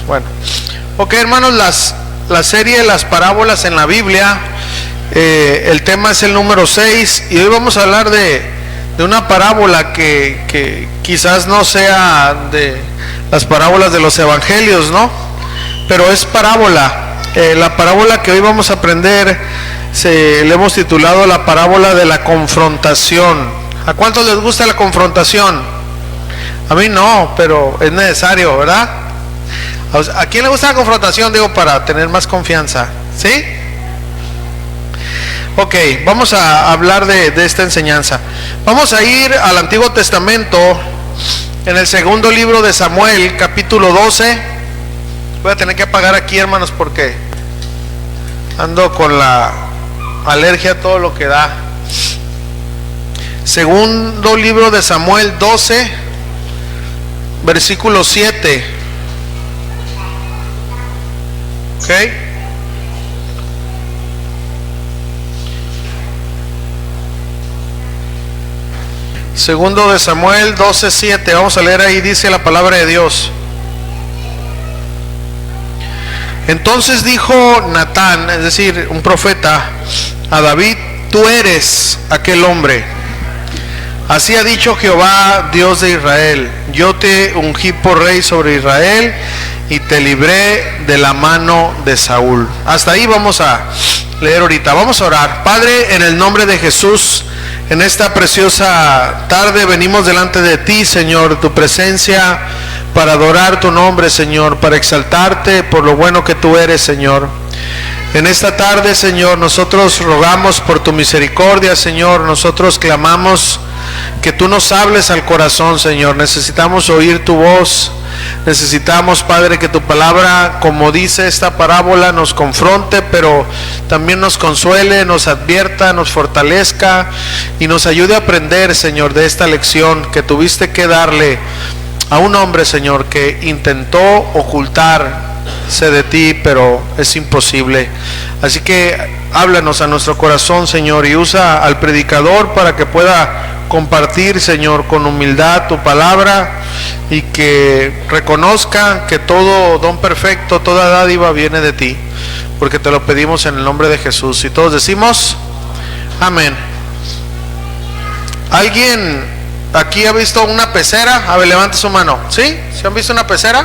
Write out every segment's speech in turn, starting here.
Bueno, ok, hermanos, la serie de las parábolas en la Biblia, el tema es el número 6 y hoy vamos a hablar de una parábola que quizás no sea de las parábolas de los evangelios, ¿no? Pero es parábola. La parábola que hoy vamos a aprender le hemos titulado la parábola de la confrontación. ¿A cuántos les gusta la confrontación? A mí no, pero es necesario, ¿verdad? ¿A quién le gusta la confrontación? Digo, para tener más confianza, ¿sí? Ok, vamos a hablar de esta enseñanza. Vamos a ir al Antiguo Testamento, en el segundo libro de Samuel, capítulo 12. Voy a tener que apagar aquí, hermanos, porque ando con la alergia a todo lo que da. Segundo libro de Samuel 12, versículo 7. Ok. Segundo de Samuel 12:7. Vamos a leer ahí, dice la palabra de Dios. Entonces dijo Natán, es decir, un profeta, a David: tú eres aquel hombre. Así ha dicho Jehová, Dios de Israel: yo te ungí por rey sobre Israel y te libré de la mano de Saúl. Hasta ahí vamos a leer ahorita. Vamos a orar. Padre, en el nombre de Jesús, en esta preciosa tarde venimos delante de ti, Señor, tu presencia, para adorar tu nombre, Señor, para exaltarte por lo bueno que tú eres, Señor. En esta tarde, Señor, nosotros rogamos por tu misericordia, Señor. Nosotros clamamos que tú nos hables al corazón, Señor. Necesitamos oír tu voz. Necesitamos, Padre, que tu palabra, como dice esta parábola, nos confronte, pero también nos consuele, nos advierta, nos fortalezca y nos ayude a aprender, Señor, de esta lección que tuviste que darle a un hombre, Señor, que intentó ocultarse de ti, pero es imposible. Así que háblanos a nuestro corazón, Señor, y usa al predicador para que pueda compartir, Señor, con humildad tu palabra, y que reconozca que todo don perfecto, toda dádiva viene de ti, porque te lo pedimos en el nombre de Jesús. Y todos decimos amén. ¿Alguien aquí ha visto una pecera? A ver, levante su mano. ¿Sí? ¿Se han visto una pecera?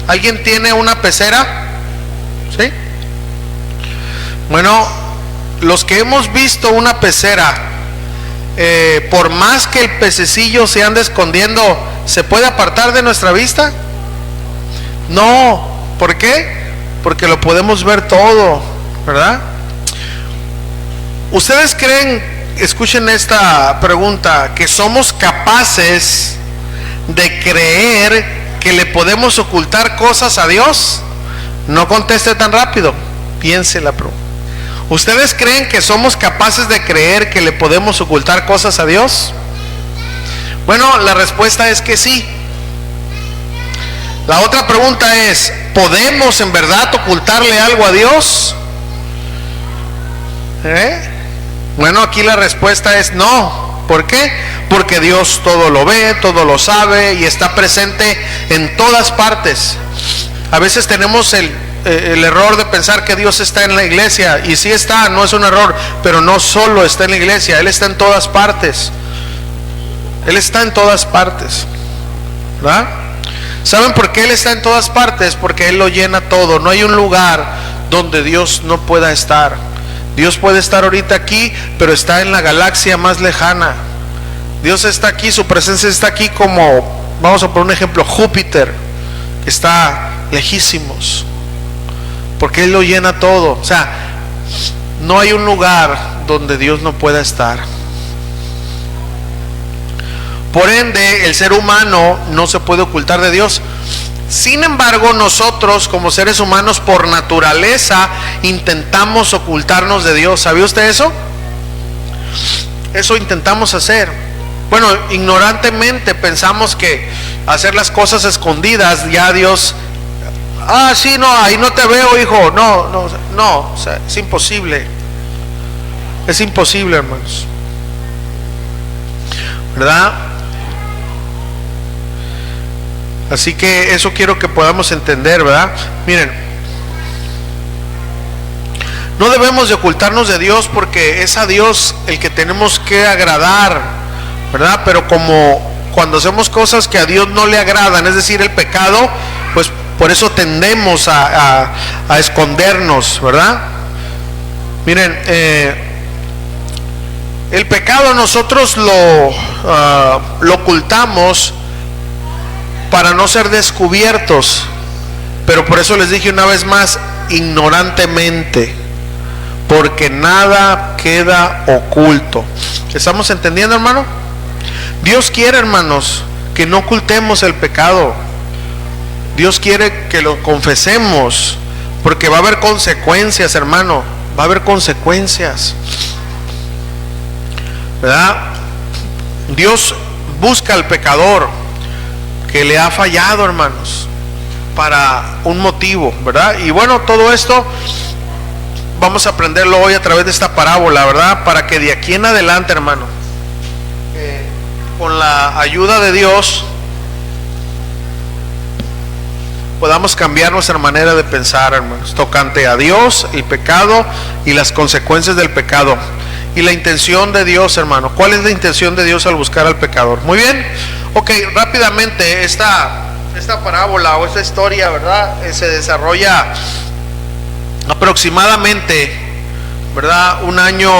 ¿Alguien tiene una pecera? ¿Sí? Bueno, los que hemos visto una pecera, por más que el pececillo se ande escondiendo, ¿se puede apartar de nuestra vista? No. ¿Por qué? Porque lo podemos ver todo, ¿verdad? ¿Ustedes creen, escuchen esta pregunta, que somos capaces de creer que le podemos ocultar cosas a Dios? No conteste tan rápido, piense la pregunta. ¿Ustedes creen que somos capaces de creer que le podemos ocultar cosas a Dios? Bueno, la respuesta es que sí. La otra pregunta es: ¿podemos en verdad ocultarle algo a Dios? Bueno, aquí la respuesta es no. ¿Por qué? Porque Dios todo lo ve, todo lo sabe y está presente en todas partes. A veces tenemos el error de pensar que Dios está en la iglesia, y sí está, no es un error, pero no solo está en la iglesia, Él está en todas partes. Él está en todas partes, ¿verdad? ¿Saben por qué Él está en todas partes? Porque Él lo llena todo. No hay un lugar donde Dios no pueda estar. Dios puede estar ahorita aquí, pero está en la galaxia más lejana. Dios está aquí, su presencia está aquí, como, vamos a poner un ejemplo, Júpiter, que está lejísimos, porque Él lo llena todo. O sea, no hay un lugar donde Dios no pueda estar. Por ende, el ser humano no se puede ocultar de Dios. Sin embargo, nosotros como seres humanos, por naturaleza, intentamos ocultarnos de Dios. ¿Sabía usted eso? Eso intentamos hacer. Bueno, ignorantemente pensamos que hacer las cosas escondidas, ya Dios... sí, no, ahí no te veo, hijo. No, o sea, es imposible. Es imposible, hermanos, ¿verdad? Así que eso quiero que podamos entender, ¿verdad? Miren, no debemos de ocultarnos de Dios, porque es a Dios el que tenemos que agradar, ¿verdad? Pero como cuando hacemos cosas que a Dios no le agradan, es decir, el pecado, pues por eso tendemos a escondernos, ¿verdad? Miren, el pecado nosotros lo ocultamos para no ser descubiertos, pero por eso les dije una vez más, ignorantemente, porque nada queda oculto. ¿Estamos entendiendo, hermano? Dios quiere, hermanos, que no ocultemos el pecado. Dios quiere que lo confesemos, porque va a haber consecuencias, hermano, va a haber consecuencias, ¿verdad? Dios busca al pecador que le ha fallado, hermanos, para un motivo, ¿verdad? Y bueno, todo esto vamos a aprenderlo hoy a través de esta parábola, ¿verdad? Para que de aquí en adelante, hermano, con la ayuda de Dios, podamos cambiar nuestra manera de pensar, hermanos, tocante a Dios, el pecado y las consecuencias del pecado. Y la intención de Dios, hermano, ¿cuál es la intención de Dios al buscar al pecador? Muy bien, ok, rápidamente, esta parábola o esta historia, ¿verdad? Se desarrolla aproximadamente, ¿verdad? Un año.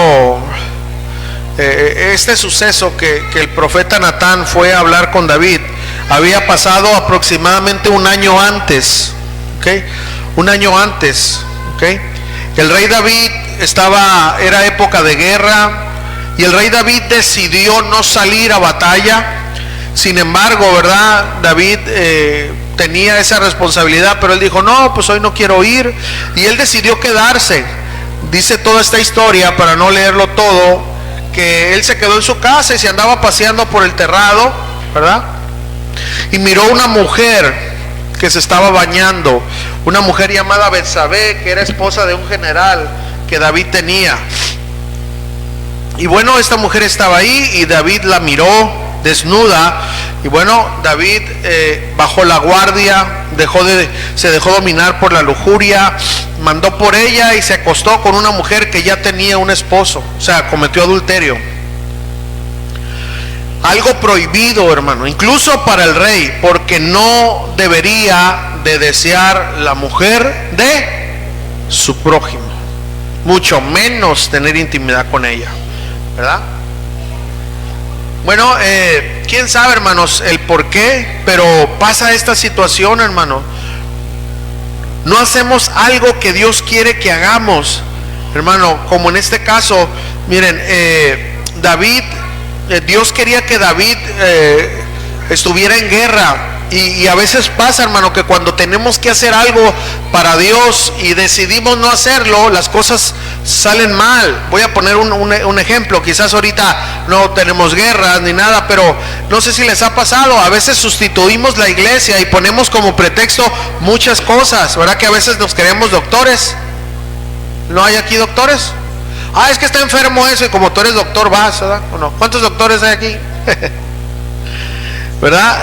Este suceso que el profeta Natán fue a hablar con David había pasado aproximadamente un año antes, ¿okay? Un año antes, ¿okay? El rey David era época de guerra, y el rey David decidió no salir a batalla. Sin embargo, ¿verdad? David tenía esa responsabilidad, pero él dijo, no, pues hoy no quiero ir, y él decidió quedarse. Dice toda esta historia, para no leerlo todo, que él se quedó en su casa y se andaba paseando por el terrado, ¿verdad? Y miró una mujer que se estaba bañando, una mujer llamada Betsabé, que era esposa de un general que David tenía. Y bueno, esta mujer estaba ahí y David la miró desnuda, y bueno, David bajó la guardia, se dejó dominar por la lujuria, mandó por ella y se acostó con una mujer que ya tenía un esposo, o sea, cometió adulterio. Algo prohibido, hermano, incluso para el rey, porque no debería de desear la mujer de su prójimo, mucho menos tener intimidad con ella, ¿verdad? Bueno, quién sabe, hermanos, el por qué, pero pasa esta situación, hermano. No hacemos algo que Dios quiere que hagamos, hermano, como en este caso. Miren, Dios quería que David estuviera en guerra, y a veces pasa, hermano, que cuando tenemos que hacer algo para Dios y decidimos no hacerlo, las cosas salen mal. Voy a poner un ejemplo. Quizás ahorita no tenemos guerras ni nada, pero no sé si les ha pasado, a veces sustituimos la iglesia y ponemos como pretexto muchas cosas, ¿verdad? Que a veces nos creemos doctores. ¿No hay aquí doctores? Ah, es que está enfermo eso, y como tú eres doctor vas, ¿verdad? ¿O no? ¿Cuántos doctores hay aquí? ¿Verdad?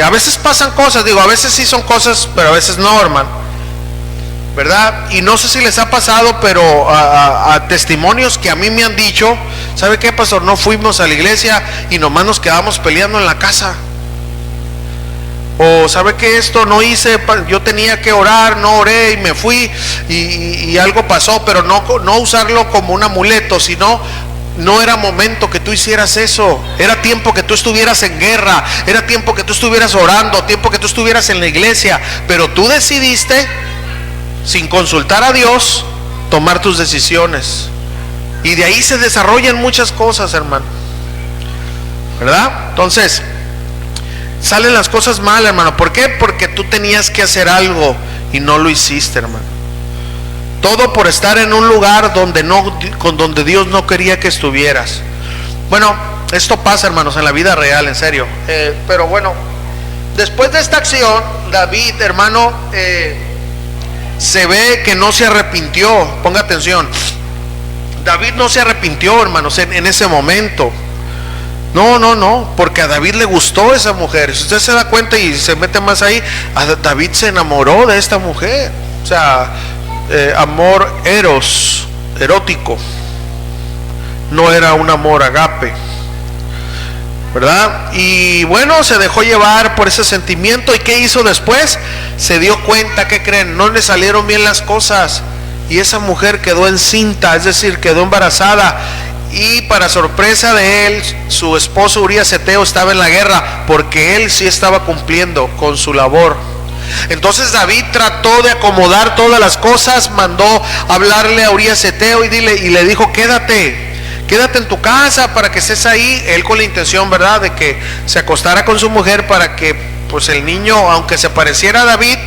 A veces pasan cosas, digo, a veces sí son cosas, pero a veces no, hermano, ¿verdad? Y no sé si les ha pasado, pero a testimonios que a mí me han dicho, ¿sabe qué, pastor? No fuimos a la iglesia y nomás nos quedamos peleando en la casa. O ¿sabe qué? Esto no hice, yo tenía que orar, no oré y me fui y algo pasó, pero no usarlo como un amuleto, sino no era momento que tú hicieras eso. Era tiempo que tú estuvieras en guerra, era tiempo que tú estuvieras orando, tiempo que tú estuvieras en la iglesia, pero tú decidiste, sin consultar a Dios, tomar tus decisiones, y de ahí se desarrollan muchas cosas, hermano, ¿verdad? Entonces salen las cosas mal, hermano. ¿Por qué? Porque tú tenías que hacer algo y no lo hiciste, hermano. Todo por estar en un lugar donde Dios no quería que estuvieras. Bueno, esto pasa, hermanos, en la vida real, en serio. Pero bueno, después de esta acción, David, hermano, se ve que no se arrepintió. Ponga atención, David no se arrepintió, hermanos, en ese momento. No, porque a David le gustó esa mujer. Si usted se da cuenta y se mete más ahí, David se enamoró de esta mujer. O sea, amor erótico. No era un amor agape, ¿verdad? Y bueno, se dejó llevar por ese sentimiento. ¿Y qué hizo después? Se dio cuenta, ¿qué creen? No le salieron bien las cosas. Y esa mujer quedó encinta, es decir, quedó embarazada. Y para sorpresa de él, su esposo Urías Eteo estaba en la guerra, porque él sí estaba cumpliendo con su labor. Entonces David trató de acomodar todas las cosas, mandó hablarle a Urías Eteo y le dijo: quédate en tu casa para que estés ahí. Él con la intención, ¿verdad?, de que se acostara con su mujer, para que pues el niño, aunque se pareciera a David,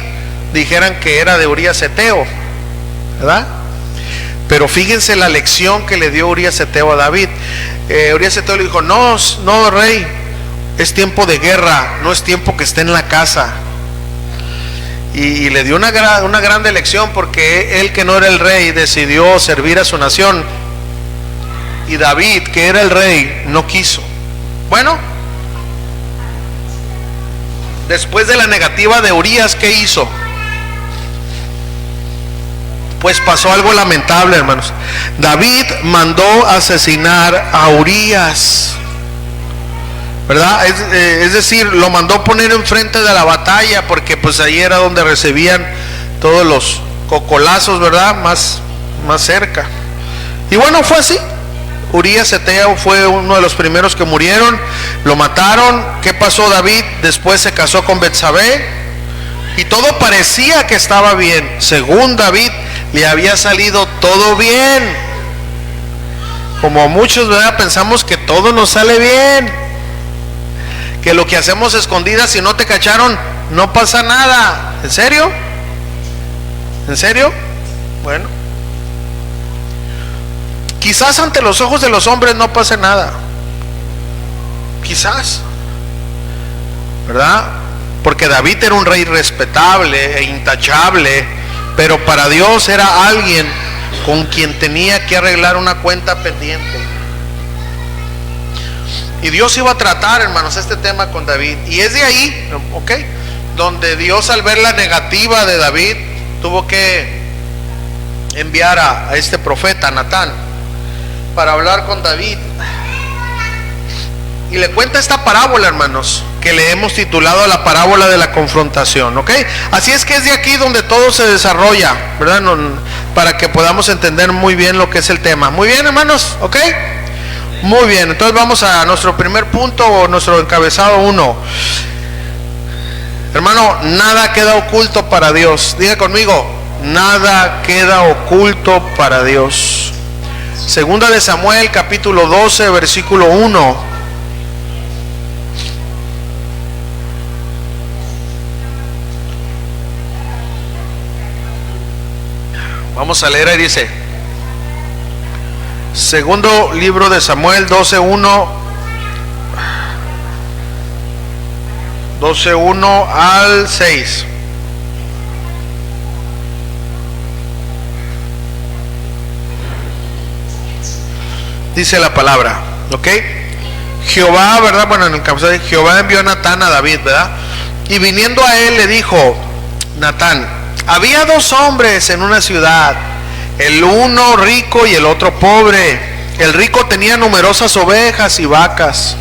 dijeran que era de Urías Eteo, ¿verdad? Pero fíjense la lección que le dio Urías Eteo a David. Urías Eteo le dijo: no, rey, es tiempo de guerra, no es tiempo que esté en la casa. Y le dio una grande lección, porque él, que no era el rey, decidió servir a su nación, y David, que era el rey, no quiso. Bueno, después de la negativa de Urías, ¿qué hizo? Pues pasó algo lamentable, hermanos. David mandó asesinar a Urías, ¿verdad? Es decir, lo mandó poner enfrente de la batalla, porque pues ahí era donde recibían todos los cocolazos, ¿verdad? Más cerca. Y bueno, fue así. Urías Eteo fue uno de los primeros que murieron, lo mataron. ¿Qué pasó? David después se casó con Betsabé y todo parecía que estaba bien. Según David, le había salido todo bien. Como muchos, ¿verdad?, pensamos que todo nos sale bien, que lo que hacemos escondidas, si no te cacharon, no pasa nada. ¿En serio? ¿En serio? Bueno, quizás ante los ojos de los hombres no pase nada, quizás, ¿verdad? Porque David era un rey respetable e intachable, pero para Dios era alguien con quien tenía que arreglar una cuenta pendiente. Y Dios iba a tratar, hermanos, este tema con David. Y es de ahí, ¿ok?, donde Dios, al ver la negativa de David, tuvo que enviar a este profeta, Natán, para hablar con David. Y le cuenta esta parábola, hermanos, que le hemos titulado la parábola de la confrontación, ¿ok? Así es que es de aquí donde todo se desarrolla, ¿verdad? Para que podamos entender muy bien lo que es el tema. Muy bien, hermanos, ¿ok? Muy bien, entonces vamos a nuestro primer punto, o nuestro encabezado 1. Hermano, nada queda oculto para Dios. Diga conmigo: nada queda oculto para Dios. Segunda de Samuel, capítulo 12, versículo 1. Vamos a leer, ahí dice: segundo libro de Samuel 12:1 al 6. Dice la palabra, ¿ok? Jehová, ¿verdad? Bueno, en el capítulo de Jehová envió a Natán a David, ¿verdad? Y viniendo a él le dijo Natán: había dos hombres en una ciudad, el uno rico y el otro pobre. El rico tenía numerosas ovejas y vacas,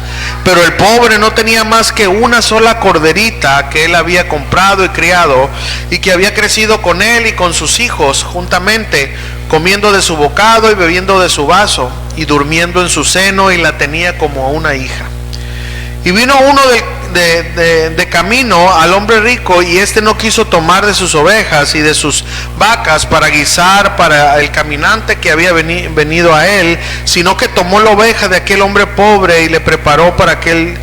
pero el pobre no tenía más que una sola corderita que él había comprado y criado, y que había crecido con él y con sus hijos juntamente, comiendo de su bocado y bebiendo de su vaso, y durmiendo en su seno, y la tenía como a una hija. Y vino uno de camino al hombre rico, y éste no quiso tomar de sus ovejas y de sus vacas para guisar para el caminante que había venido a él, sino que tomó la oveja de aquel hombre pobre y le preparó para aquel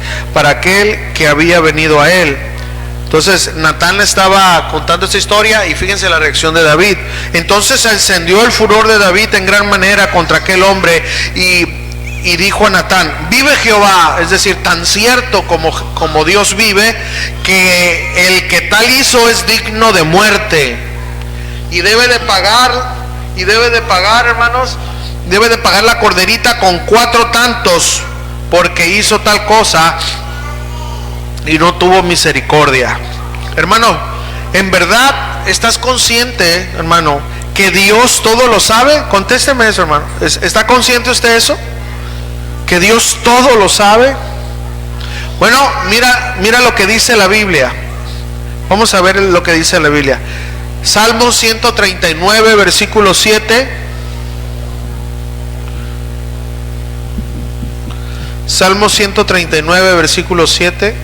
que había venido a él. Entonces Natán le estaba contando esta historia, y fíjense la reacción de David. Entonces se encendió el furor de David en gran manera contra aquel hombre, y dijo a Natán: vive Jehová, es decir, tan cierto como Dios vive, que el que tal hizo es digno de muerte, y debe de pagar, hermanos, debe de pagar la corderita con 4 tantos porque hizo tal cosa y no tuvo misericordia. Hermano, ¿en verdad estás consciente, hermano, que Dios todo lo sabe? Contésteme eso, hermano. ¿Está consciente usted de eso? ¿Que Dios todo lo sabe? Bueno, mira lo que dice la Biblia. Vamos a ver lo que dice la Biblia. Salmo 139, versículo 7. Salmo 139, versículo 7.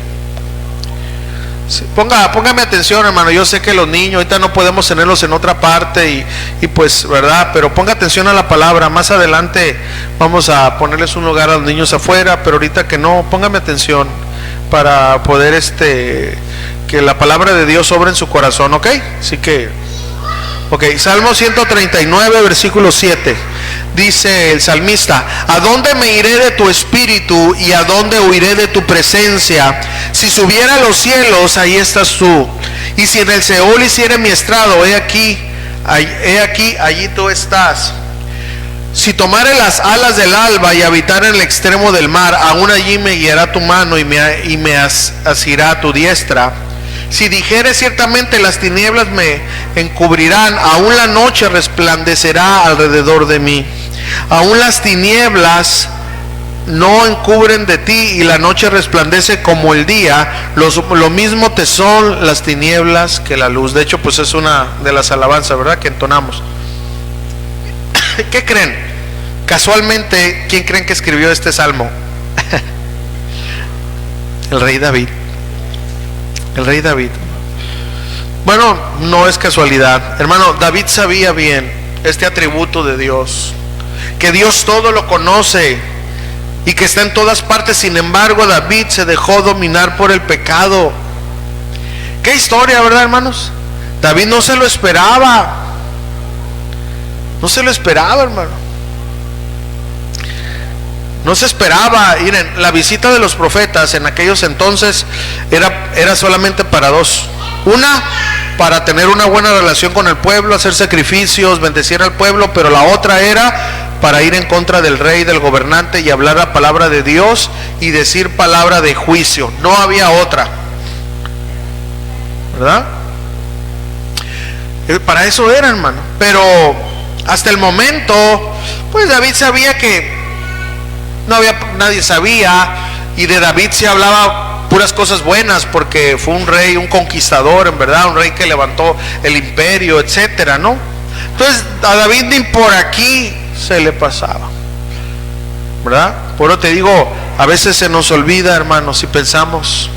Póngame atención, hermano. Yo sé que los niños ahorita no podemos tenerlos en otra parte y pues, ¿verdad? Pero ponga atención a la palabra. Más adelante vamos a ponerles un lugar a los niños afuera, pero ahorita que no, póngame atención para poder que la palabra de Dios sobre en su corazón, ¿ok? Así que, ok, Salmo 139, versículo 7. Dice el salmista: ¿a dónde me iré de tu espíritu y a dónde huiré de tu presencia? Si subiera a los cielos, ahí estás tú. Y si en el Seol hiciere mi estrado, he aquí, allí tú estás. Si tomare las alas del alba y habitar en el extremo del mar, aún allí me guiará tu mano y me asirá tu diestra. Si dijere ciertamente las tinieblas me encubrirán, aún la noche resplandecerá alrededor de mí. Aún las tinieblas no encubren de ti y la noche resplandece como el día. Lo mismo te son las tinieblas que la luz. De hecho, pues es una de las alabanzas, ¿verdad?, que entonamos. ¿Qué creen? Casualmente, ¿quién creen que escribió este salmo? El rey David. El rey David. Bueno, no es casualidad, hermano. David sabía bien este atributo de Dios, que Dios todo lo conoce y que está en todas partes. Sin embargo, David se dejó dominar por el pecado. Qué historia, ¿verdad, hermanos? David no se lo esperaba. No se lo esperaba, hermano. No se esperaba. Miren, la visita de los profetas en aquellos entonces era solamente para dos. Una, para tener una buena relación con el pueblo, hacer sacrificios, bendecir al pueblo. Pero la otra era para ir en contra del rey, del gobernante, y hablar la palabra de Dios y decir palabra de juicio. No había otra, ¿verdad? Para eso era, hermano. Pero hasta el momento, pues David sabía que nadie sabía, y de David se hablaba puras cosas buenas, porque fue un rey, un conquistador, en verdad, un rey que levantó el imperio, etcétera, ¿no? Entonces a David ni por aquí se le pasaba, ¿verdad? Por eso te digo, a veces se nos olvida, hermanos, si pensamos,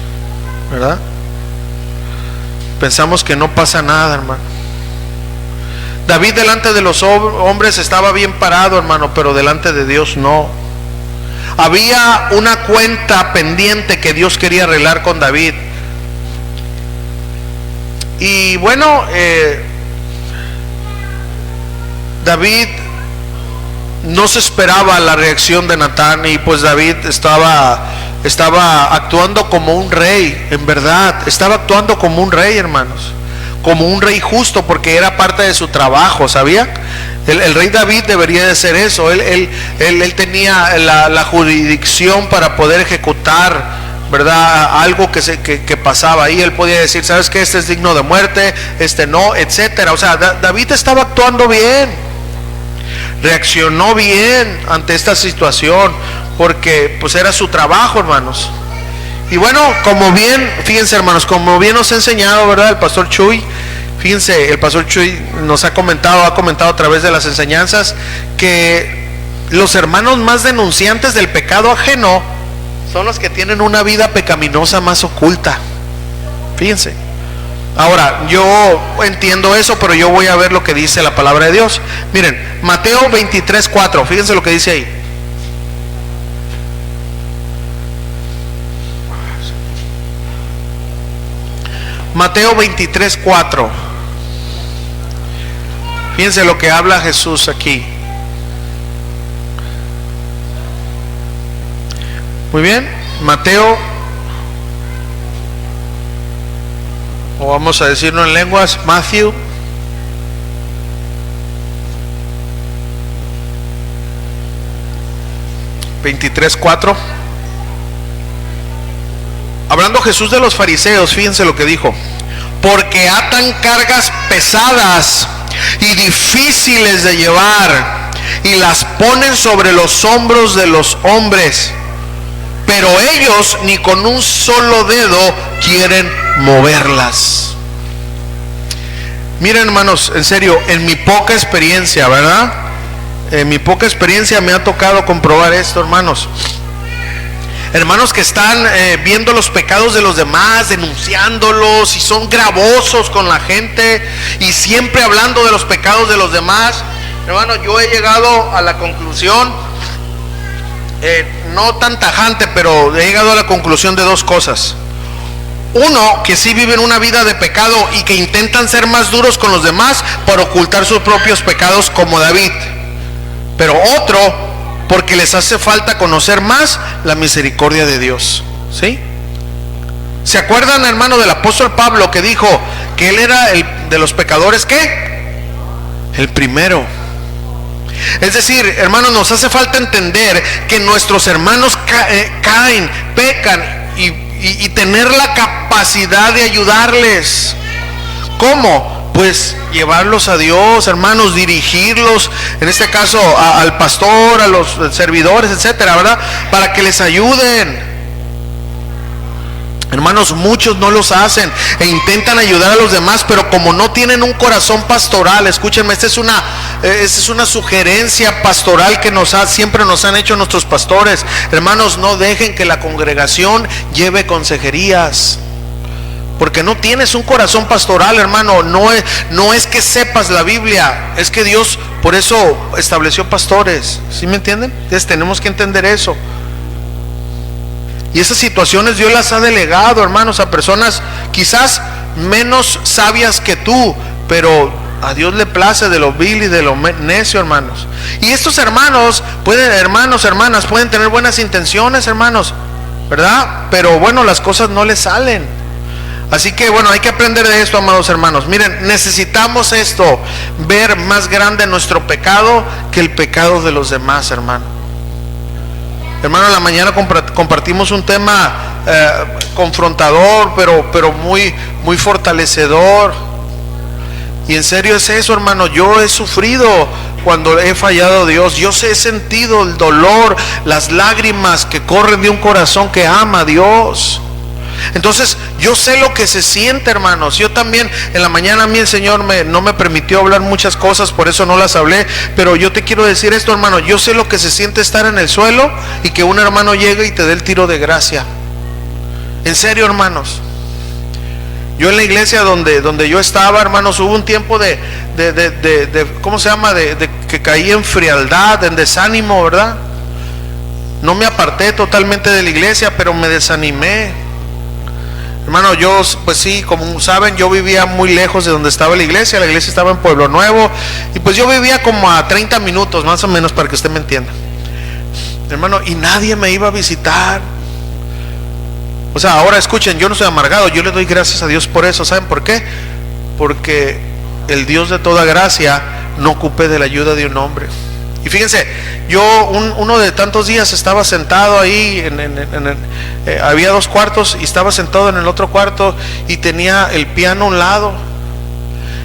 ¿verdad? Pensamos que no pasa nada, hermano. David delante de los hombres estaba bien parado, hermano, pero delante de Dios no. Había una cuenta pendiente que Dios quería arreglar con David. Y bueno, David no se esperaba la reacción de Natán, y pues David estaba actuando como un rey, en verdad, estaba actuando como un rey, hermanos, como un rey justo, porque era parte de su trabajo, ¿sabía? El rey David debería de ser eso. Él tenía la jurisdicción para poder ejecutar, ¿verdad?, algo que pasaba ahí. Él podía decir, ¿sabes qué? Este es digno de muerte, este no, etcétera. O sea, David estaba actuando bien, reaccionó bien ante esta situación, porque pues era su trabajo, hermanos. Y bueno, como bien, fíjense, hermanos, como bien nos ha enseñado, ¿verdad?, el pastor Chuy. Fíjense, el pastor Chuy nos ha comentado a través de las enseñanzas, que los hermanos más denunciantes del pecado ajeno son los que tienen una vida pecaminosa más oculta. Fíjense. Ahora, yo entiendo eso, pero yo voy a ver lo que dice la palabra de Dios. Miren, Mateo 23:4, fíjense lo que dice ahí. Mateo 23:4. Fíjense lo que habla Jesús aquí. Muy bien, Mateo, o vamos a decirlo en lenguas, Matthew 23:4. hablando Jesús de los fariseos, fíjense lo que dijo: porque atan cargas pesadas y difíciles de llevar y las ponen sobre los hombros de los hombres, pero ellos ni con un solo dedo quieren moverlas. Miren, hermanos, en serio, en mi poca experiencia, ¿verdad? En mi poca experiencia me ha tocado comprobar esto, hermanos. Hermanos que están viendo los pecados de los demás, denunciándolos, y son gravosos con la gente y siempre hablando de los pecados de los demás. Hermano, yo he llegado a la conclusión, no tan tajante, pero he llegado a la conclusión de dos cosas. Uno, que sí viven una vida de pecado y que intentan ser más duros con los demás para ocultar sus propios pecados, como David. Pero otro, porque les hace falta conocer más la misericordia de Dios. ¿Sí? ¿Se acuerdan, hermano, del apóstol Pablo, que dijo que él era el de los pecadores? ¿Qué? El primero. Es decir, hermanos, nos hace falta entender que nuestros hermanos caen, pecan, y tener la capacidad de ayudarles. ¿Cómo? Pues llevarlos a Dios, hermanos, dirigirlos, en este caso al pastor, a los servidores, etcétera, ¿verdad? Para que les ayuden. Hermanos, muchos no los hacen e intentan ayudar a los demás, pero como no tienen un corazón pastoral, escúchenme, esta es una sugerencia pastoral que siempre nos han hecho nuestros pastores. Hermanos, no dejen que la congregación lleve consejerías, porque no tienes un corazón pastoral, hermano. No es que sepas la Biblia, es que Dios por eso estableció pastores. ¿Sí me entienden? Entonces tenemos que entender eso. Y esas situaciones Dios las ha delegado, hermanos, a personas quizás menos sabias que tú, pero a Dios le place de lo vil y de lo necio, hermanos. Y estos hermanos, hermanas, pueden tener buenas intenciones, hermanos, ¿verdad? Pero bueno, las cosas no les salen. Así que bueno, hay que aprender de esto, amados hermanos. Miren, necesitamos esto, ver más grande nuestro pecado que el pecado de los demás, hermano. Hermano, en la mañana compartimos un tema confrontador, pero muy fortalecedor. Y en serio es eso, hermano. Yo he sufrido cuando he fallado a Dios. Yo he sentido el dolor, las lágrimas que corren de un corazón que ama a Dios. Entonces yo sé lo que se siente, hermanos. Yo también en la mañana, a mí el Señor no me permitió hablar muchas cosas, por eso no las hablé. Pero yo te quiero decir esto, hermano. Yo sé lo que se siente estar en el suelo y que un hermano llegue y te dé el tiro de gracia. En serio, hermanos. Yo en la iglesia donde yo estaba, hermanos, hubo un tiempo de ¿cómo se llama? De que caí en frialdad, en desánimo, ¿verdad? No me aparté totalmente de la iglesia, pero me desanimé. Hermano, yo, pues sí, como saben, yo vivía muy lejos de donde estaba la iglesia estaba en Pueblo Nuevo, y pues yo vivía como a 30 minutos, más o menos, para que usted me entienda. Hermano, y nadie me iba a visitar. O sea, ahora escuchen, yo no soy amargado, yo le doy gracias a Dios por eso. ¿Saben por qué? Porque el Dios de toda gracia no ocupe de la ayuda de un hombre. Y fíjense, yo uno de tantos días estaba sentado ahí, había 2 cuartos y estaba sentado en el otro cuarto y tenía el piano a un lado.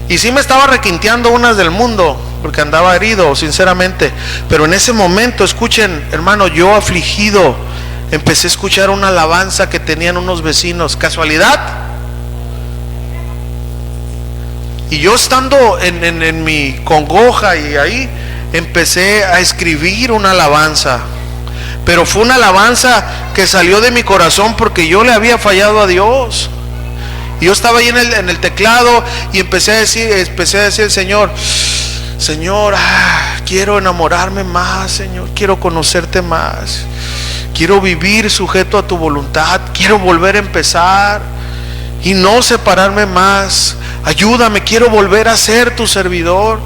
Y sí me estaba requinteando unas del mundo, porque andaba herido, sinceramente. Pero en ese momento, escuchen, hermano, yo afligido, empecé a escuchar una alabanza que tenían unos vecinos. ¿Casualidad? Y yo estando en mi congoja y ahí, empecé a escribir una alabanza, pero fue una alabanza que salió de mi corazón porque yo le había fallado a Dios. Y yo estaba ahí en el teclado y empecé a decir al Señor, quiero enamorarme más, Señor, quiero conocerte más, quiero vivir sujeto a tu voluntad, quiero volver a empezar y no separarme más. Ayúdame, quiero volver a ser tu servidor.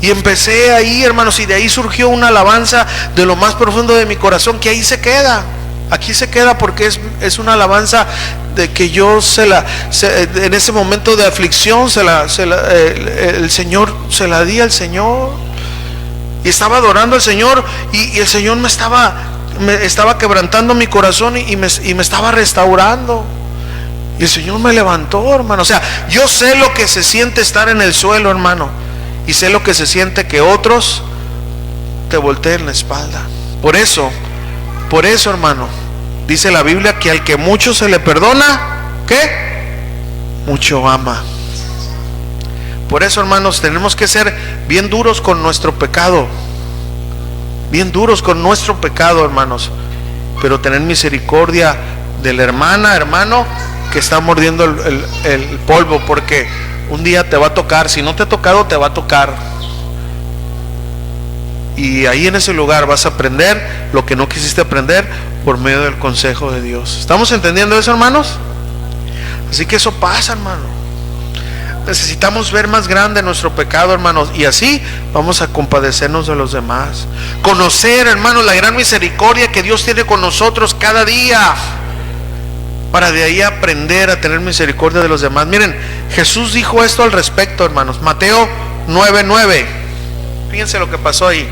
Y empecé ahí, hermanos, y de ahí surgió una alabanza de lo más profundo de mi corazón, que ahí se queda. Aquí se queda porque es una alabanza de que yo en ese momento de aflicción el Señor se la di al Señor. Y estaba adorando al Señor y el Señor me estaba estaba quebrantando mi corazón y me estaba restaurando. Y el Señor me levantó, hermano. O sea, yo sé lo que se siente estar en el suelo, hermano. Y sé lo que se siente que otros te volteen la espalda. Por eso, hermano, dice la Biblia que al que mucho se le perdona, ¿qué? Mucho ama. Por eso, hermanos, tenemos que ser bien duros con nuestro pecado. Bien duros con nuestro pecado, hermanos. Pero tener misericordia de la hermana, hermano, que está mordiendo el polvo, porque un día te va a tocar. Si no te ha tocado, te va a tocar. Y ahí en ese lugar vas a aprender lo que no quisiste aprender por medio del consejo de Dios. ¿Estamos entendiendo eso, hermanos? Así que eso pasa, hermano. Necesitamos ver más grande nuestro pecado, hermanos, y así vamos a compadecernos de los demás. Conocer, hermanos, la gran misericordia que Dios tiene con nosotros cada día, para de ahí aprender a tener misericordia de los demás. Miren, Jesús dijo esto al respecto, hermanos. Mateo 9:9. Fíjense lo que pasó ahí.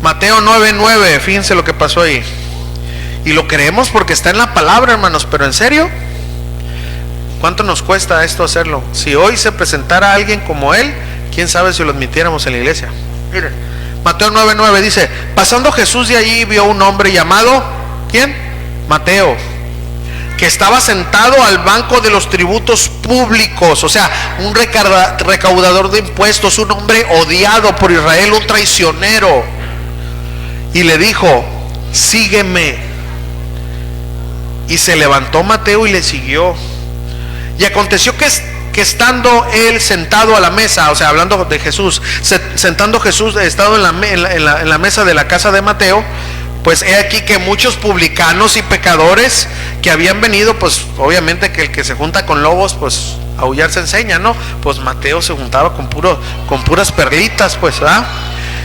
Mateo 9:9, fíjense lo que pasó ahí. Y lo creemos porque está en la palabra, hermanos, pero en serio, ¿cuánto nos cuesta esto hacerlo? Si hoy se presentara alguien como él, quién sabe si lo admitiéramos en la iglesia. Miren, Mateo 9:9 dice: pasando Jesús de allí, vio un hombre llamado, ¿quién? Mateo, que estaba sentado al banco de los tributos públicos. O sea, un recaudador de impuestos, un hombre odiado por Israel, un traicionero. Y le dijo: sígueme. Y se levantó Mateo y le siguió. Y aconteció que estando él sentado a la mesa, o sea, hablando de Jesús, sentando Jesús, estado en la mesa de la casa de Mateo, pues he aquí que muchos publicanos y pecadores que habían venido, pues obviamente que el que se junta con lobos, pues aullar se enseña, ¿no? Pues Mateo se juntaba con puras perlitas, pues, ¿verdad?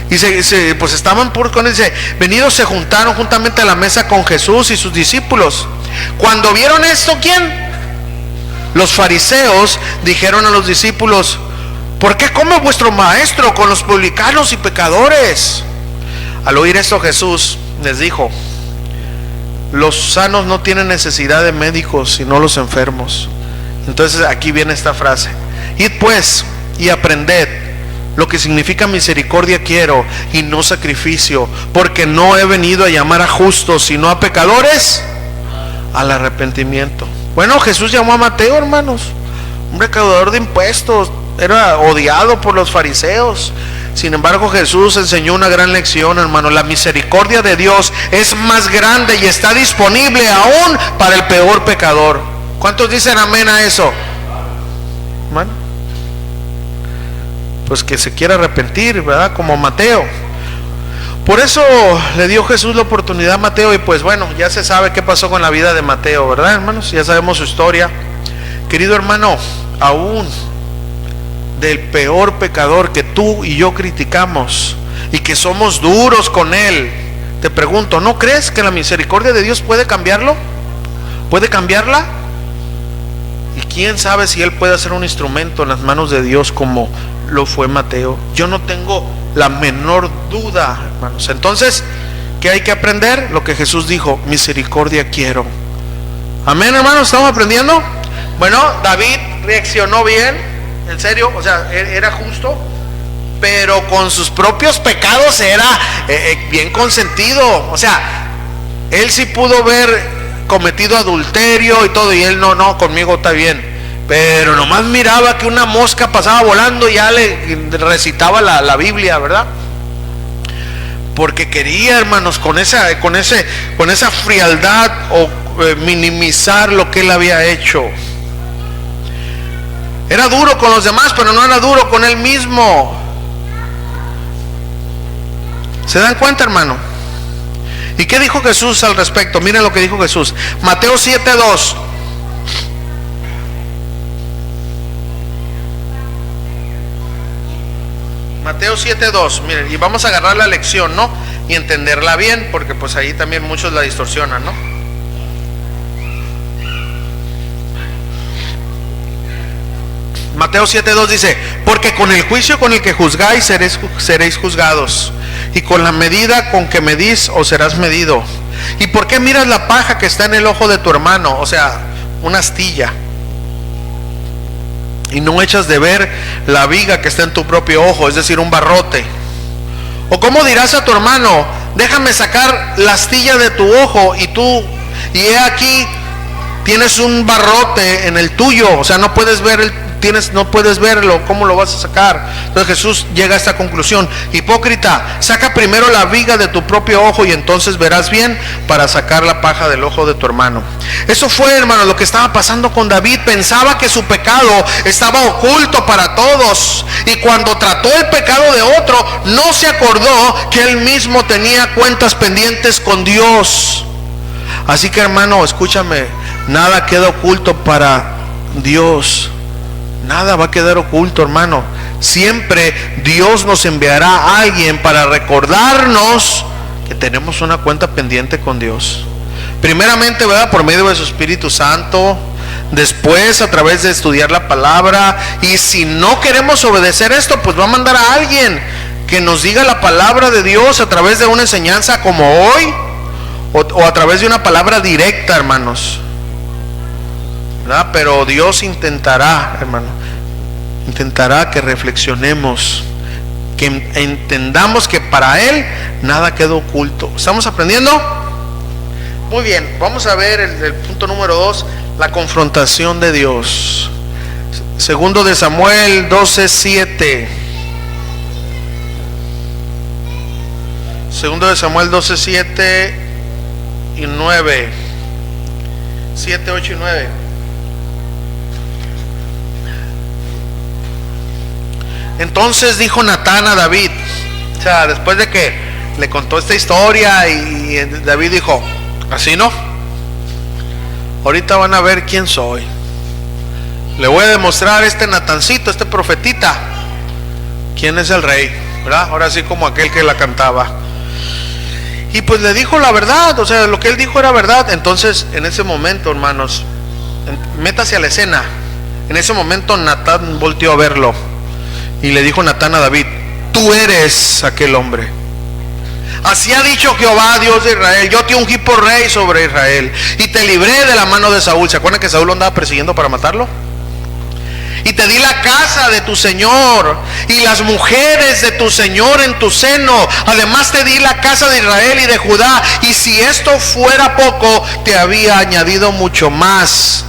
Y pues estaban puros con él. Dice: venidos se juntaron juntamente a la mesa con Jesús y sus discípulos. Cuando vieron esto, ¿quién? Los fariseos dijeron a los discípulos: ¿por qué come vuestro maestro con los publicanos y pecadores? Al oír esto, Jesús les dijo: los sanos no tienen necesidad de médicos, sino los enfermos. Entonces aquí viene esta frase: id pues y aprended lo que significa misericordia quiero y no sacrificio, porque no he venido a llamar a justos, sino a pecadores al arrepentimiento. Bueno, Jesús llamó a Mateo, hermanos, un recaudador de impuestos, era odiado por los fariseos. Sin embargo, Jesús enseñó una gran lección, hermano. La misericordia de Dios es más grande y está disponible aún para el peor pecador. ¿Cuántos dicen amén a eso? ¿Man? Pues que se quiera arrepentir, ¿verdad? Como Mateo. Por eso le dio Jesús la oportunidad a Mateo. Y pues bueno, ya se sabe qué pasó con la vida de Mateo, ¿verdad, hermanos? Ya sabemos su historia. Querido hermano, aún del peor pecador que tú y yo criticamos y que somos duros con él, te pregunto, ¿no crees que la misericordia de Dios puede cambiarlo? ¿Puede cambiarla? Y quién sabe si él puede ser un instrumento en las manos de Dios como lo fue Mateo. Yo no tengo la menor duda, hermanos. Entonces, ¿qué hay que aprender? Lo que Jesús dijo: misericordia quiero. Amén, hermanos, ¿estamos aprendiendo? Bueno, David reaccionó bien, en serio, o sea, era justo, pero con sus propios pecados era bien consentido. O sea, él sí pudo haber cometido adulterio y todo, y él no, conmigo está bien. Pero nomás miraba que una mosca pasaba volando y ya le recitaba la Biblia, ¿verdad? Porque quería, hermanos, con esa frialdad o minimizar lo que él había hecho. Era duro con los demás, pero no era duro con él mismo. ¿Se dan cuenta, hermano? ¿Y qué dijo Jesús al respecto? Miren lo que dijo Jesús. Mateo 7:2. Mateo 7:2, miren, y vamos a agarrar la lección, ¿no? Y entenderla bien, porque pues ahí también muchos la distorsionan, ¿no? Mateo 7:2 dice: porque con el juicio con el que juzgáis seréis juzgados, y con la medida con que medís os serás medido. ¿Y por qué miras la paja que está en el ojo de tu hermano? O sea, una astilla, y no echas de ver la viga que está en tu propio ojo, es decir, un barrote. ¿O cómo dirás a tu hermano: déjame sacar la astilla de tu ojo, y he aquí tienes un barrote en el tuyo? O sea, no puedes verlo, ¿cómo lo vas a sacar? Entonces Jesús llega a esta conclusión: hipócrita, saca primero la viga de tu propio ojo, y entonces verás bien para sacar la paja del ojo de tu hermano. Eso fue, hermano, lo que estaba pasando con David. Pensaba que su pecado estaba oculto para todos, y cuando trató el pecado de otro, no se acordó que él mismo tenía cuentas pendientes con Dios. Así que, hermano, escúchame, nada queda oculto para Dios. Nada va a quedar oculto, hermano. Siempre Dios nos enviará a alguien para recordarnos que tenemos una cuenta pendiente con Dios. Primeramente, ¿verdad?, por medio de su Espíritu Santo. Después, a través de estudiar la palabra. Y si no queremos obedecer esto, pues va a mandar a alguien que nos diga la palabra de Dios a través de una enseñanza como hoy, o a través de una palabra directa, hermanos, ¿verdad? Pero Dios intentará, hermano, que reflexionemos, que entendamos que para Él nada quedó oculto. ¿Estamos aprendiendo? Muy bien, vamos a ver el punto número 2, la confrontación de Dios. Segundo de Samuel 12:7. Segundo de Samuel 12:7 y 9. 7, 8 y 9. Entonces dijo Natán a David, o sea, después de que le contó esta historia, y David dijo: así no, ahorita van a ver quién soy. Le voy a demostrar a este Natancito, este profetita, quién es el rey, ¿verdad? Ahora sí, como aquel que la cantaba. Y pues le dijo la verdad, o sea, lo que él dijo era verdad. Entonces, en ese momento, hermanos, métase a la escena. En ese momento Natán volteó a verlo, y le dijo Natán a David: tú eres aquel hombre. Así ha dicho Jehová, Dios de Israel: yo te ungí por rey sobre Israel, y te libré de la mano de Saúl. ¿Se acuerdan que Saúl lo andaba persiguiendo para matarlo? Y te di la casa de tu señor y las mujeres de tu señor en tu seno. Además te di la casa de Israel y de Judá. Y si esto fuera poco, te había añadido mucho más.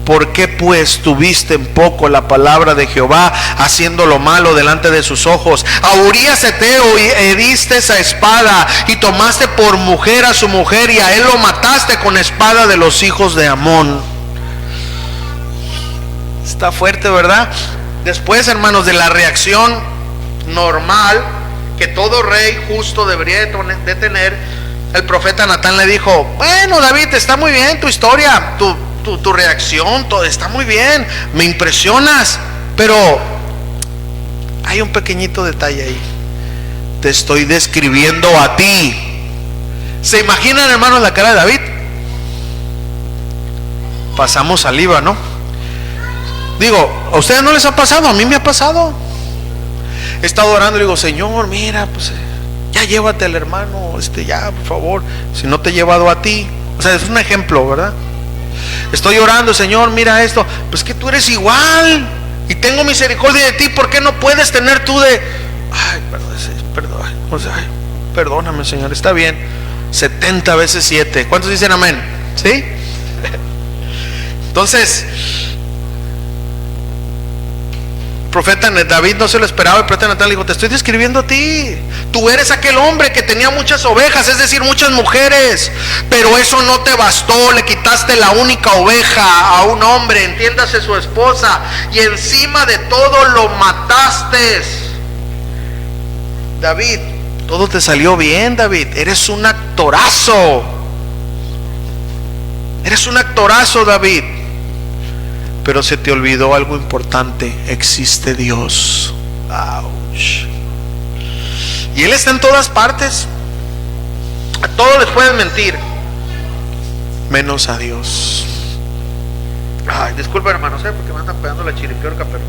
¿Por qué pues tuviste en poco la palabra de Jehová, haciendo lo malo delante de sus ojos? A Urías Eteo y heriste esa espada, y tomaste por mujer a su mujer, y a él lo mataste con espada de los hijos de Amón. Está fuerte, ¿verdad? Después, hermanos, de la reacción normal que todo rey justo debería de tener, el profeta Natán le dijo: bueno, David, está muy bien tu historia, tu reacción, todo está muy bien, me impresionas, pero hay un pequeñito detalle ahí. Te estoy describiendo a ti. ¿Se imaginan, hermanos, la cara de David? Pasamos saliva, ¿no? Digo, ¿a ustedes no les ha pasado? A mí me ha pasado. He estado orando y digo: Señor, mira, pues ya llévate al hermano, ya, por favor, si no te he llevado a ti. O sea, es un ejemplo, ¿verdad? Estoy orando: Señor, mira esto. Pues que tú eres igual y tengo misericordia de ti. ¿Por qué no puedes tener tú de... perdóname, Señor, está bien. 70 veces 7. ¿Cuántos dicen amén? ¿Sí? Entonces, profeta David no se lo esperaba. El profeta Natán le dijo: te estoy describiendo a ti. Tú eres aquel hombre que tenía muchas ovejas, es decir, muchas mujeres, pero eso no te bastó. Le quitaste la única oveja a un hombre, entiéndase, su esposa, y encima de todo lo mataste. David, todo te salió bien, David. Eres un actorazo. Eres un actorazo, David. Pero se te olvidó algo importante: existe Dios. Ouch. Y Él está en todas partes. A todos les pueden mentir, menos a Dios. Ay, disculpen hermanos, porque me anda pegando la chiripiorca, pero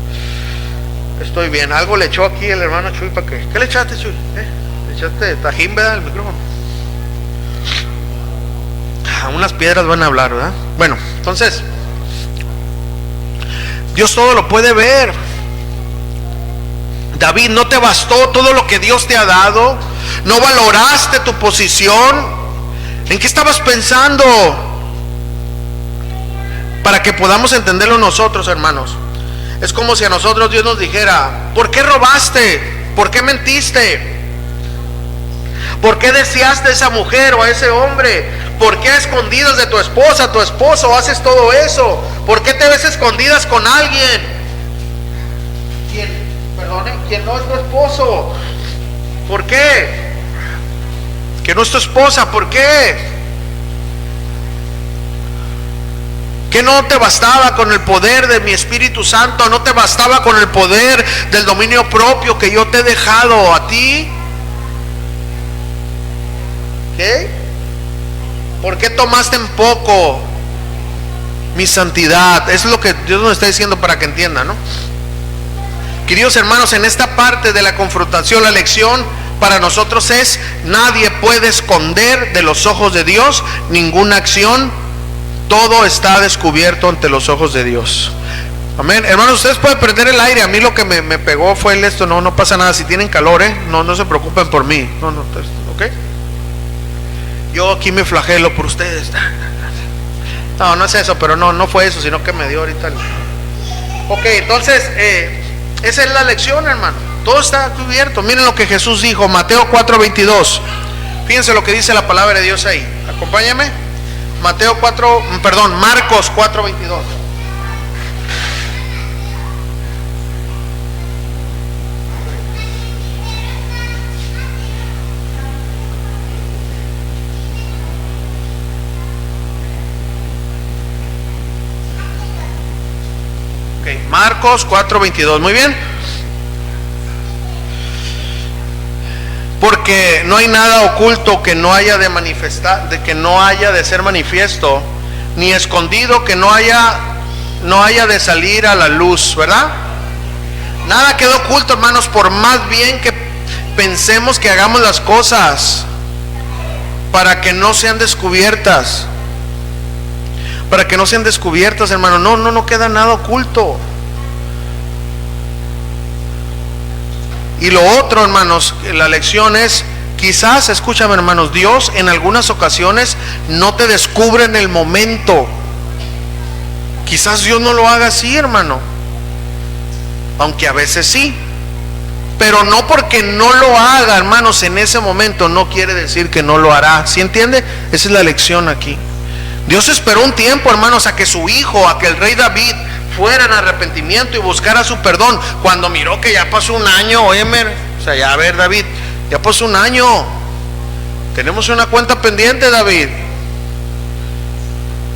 estoy bien. Algo le echó aquí el hermano Chuy para que. ¿Qué le echaste, Chuy? ¿Le echaste tajín, verdad, el micrófono? Unas piedras van a hablar, ¿verdad? Bueno, entonces, Dios todo lo puede ver. David, ¿no te bastó todo lo que Dios te ha dado? ¿No valoraste tu posición? ¿En qué estabas pensando? Para que podamos entenderlo nosotros, hermanos. Es como si a nosotros Dios nos dijera: ¿por qué robaste? ¿Por qué mentiste? ¿Por qué deseaste a esa mujer o a ese hombre? ¿Por qué a escondidas de tu esposa, tu esposo haces todo eso? ¿Por qué te ves escondidas con alguien? ¿Quién no es tu esposo? ¿Por qué? Que no es tu esposa, ¿por qué? ¿Que no te bastaba con el poder de mi Espíritu Santo? ¿No te bastaba con el poder del dominio propio que yo te he dejado a ti? ¿Qué? ¿Por qué tomaste en poco mi santidad? Eso es lo que Dios nos está diciendo para que entiendan, ¿no? Queridos hermanos, en esta parte de la confrontación, la lección para nosotros es: nadie puede esconder de los ojos de Dios ninguna acción. Todo está descubierto ante los ojos de Dios. Amén. Hermanos, ustedes pueden prender el aire. A mí lo que me pegó fue esto. No pasa nada. Si tienen calor, no se preocupen por mí. ¿Ok? Yo aquí me flagelo por ustedes. No es eso, pero no fue eso, sino que me dio ahorita Ok, entonces esa es la lección, hermano. Todo está cubierto. Miren lo que Jesús dijo, Mateo 4:22. Fíjense lo que dice la palabra de Dios ahí. Acompáñame. Marcos 4:22. Marcos 4:22, muy bien. Porque no hay nada oculto que no haya de manifestar, de que no haya de ser manifiesto, ni escondido que no haya de salir a la luz, ¿verdad? Nada quedó oculto, hermanos, por más bien que pensemos que hagamos las cosas para que no sean descubiertas. Para que no sean descubiertas, hermano. No queda nada oculto. Y lo otro, hermanos, la lección es: quizás, escúchame, hermanos, Dios en algunas ocasiones no te descubre en el momento. Quizás Dios no lo haga así, hermano, aunque a veces sí. Pero no porque no lo haga, hermanos, en ese momento, no quiere decir que no lo hará. ¿Sí entiende? Esa es la lección aquí. Dios esperó un tiempo, hermanos, a que su hijo, a que el rey David fuera en arrepentimiento y buscara su perdón. Cuando miró que ya pasó un año, ya a ver, David, ya pasó un año, tenemos una cuenta pendiente, David,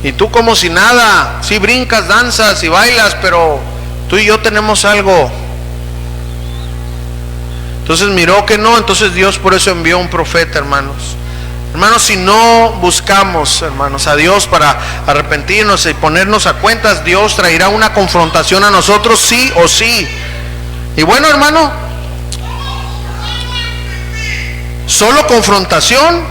y tú como si nada, sí brincas, danzas y bailas, pero tú y yo tenemos algo. Entonces miró que no, entonces Dios por eso envió un profeta, hermanos. Hermanos, si no buscamos, hermanos, a Dios para arrepentirnos y ponernos a cuentas, Dios traerá una confrontación a nosotros, sí o sí. Y bueno, hermano, ¿solo confrontación?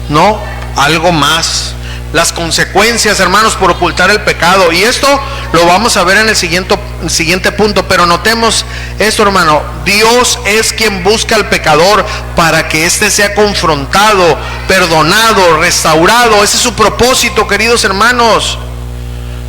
No, algo más. Las consecuencias, hermanos, por ocultar el pecado. Y esto lo vamos a ver en el siguiente punto. Pero notemos esto, hermano. Dios es quien busca al pecador para que éste sea confrontado, perdonado, restaurado. Ese es su propósito, queridos hermanos.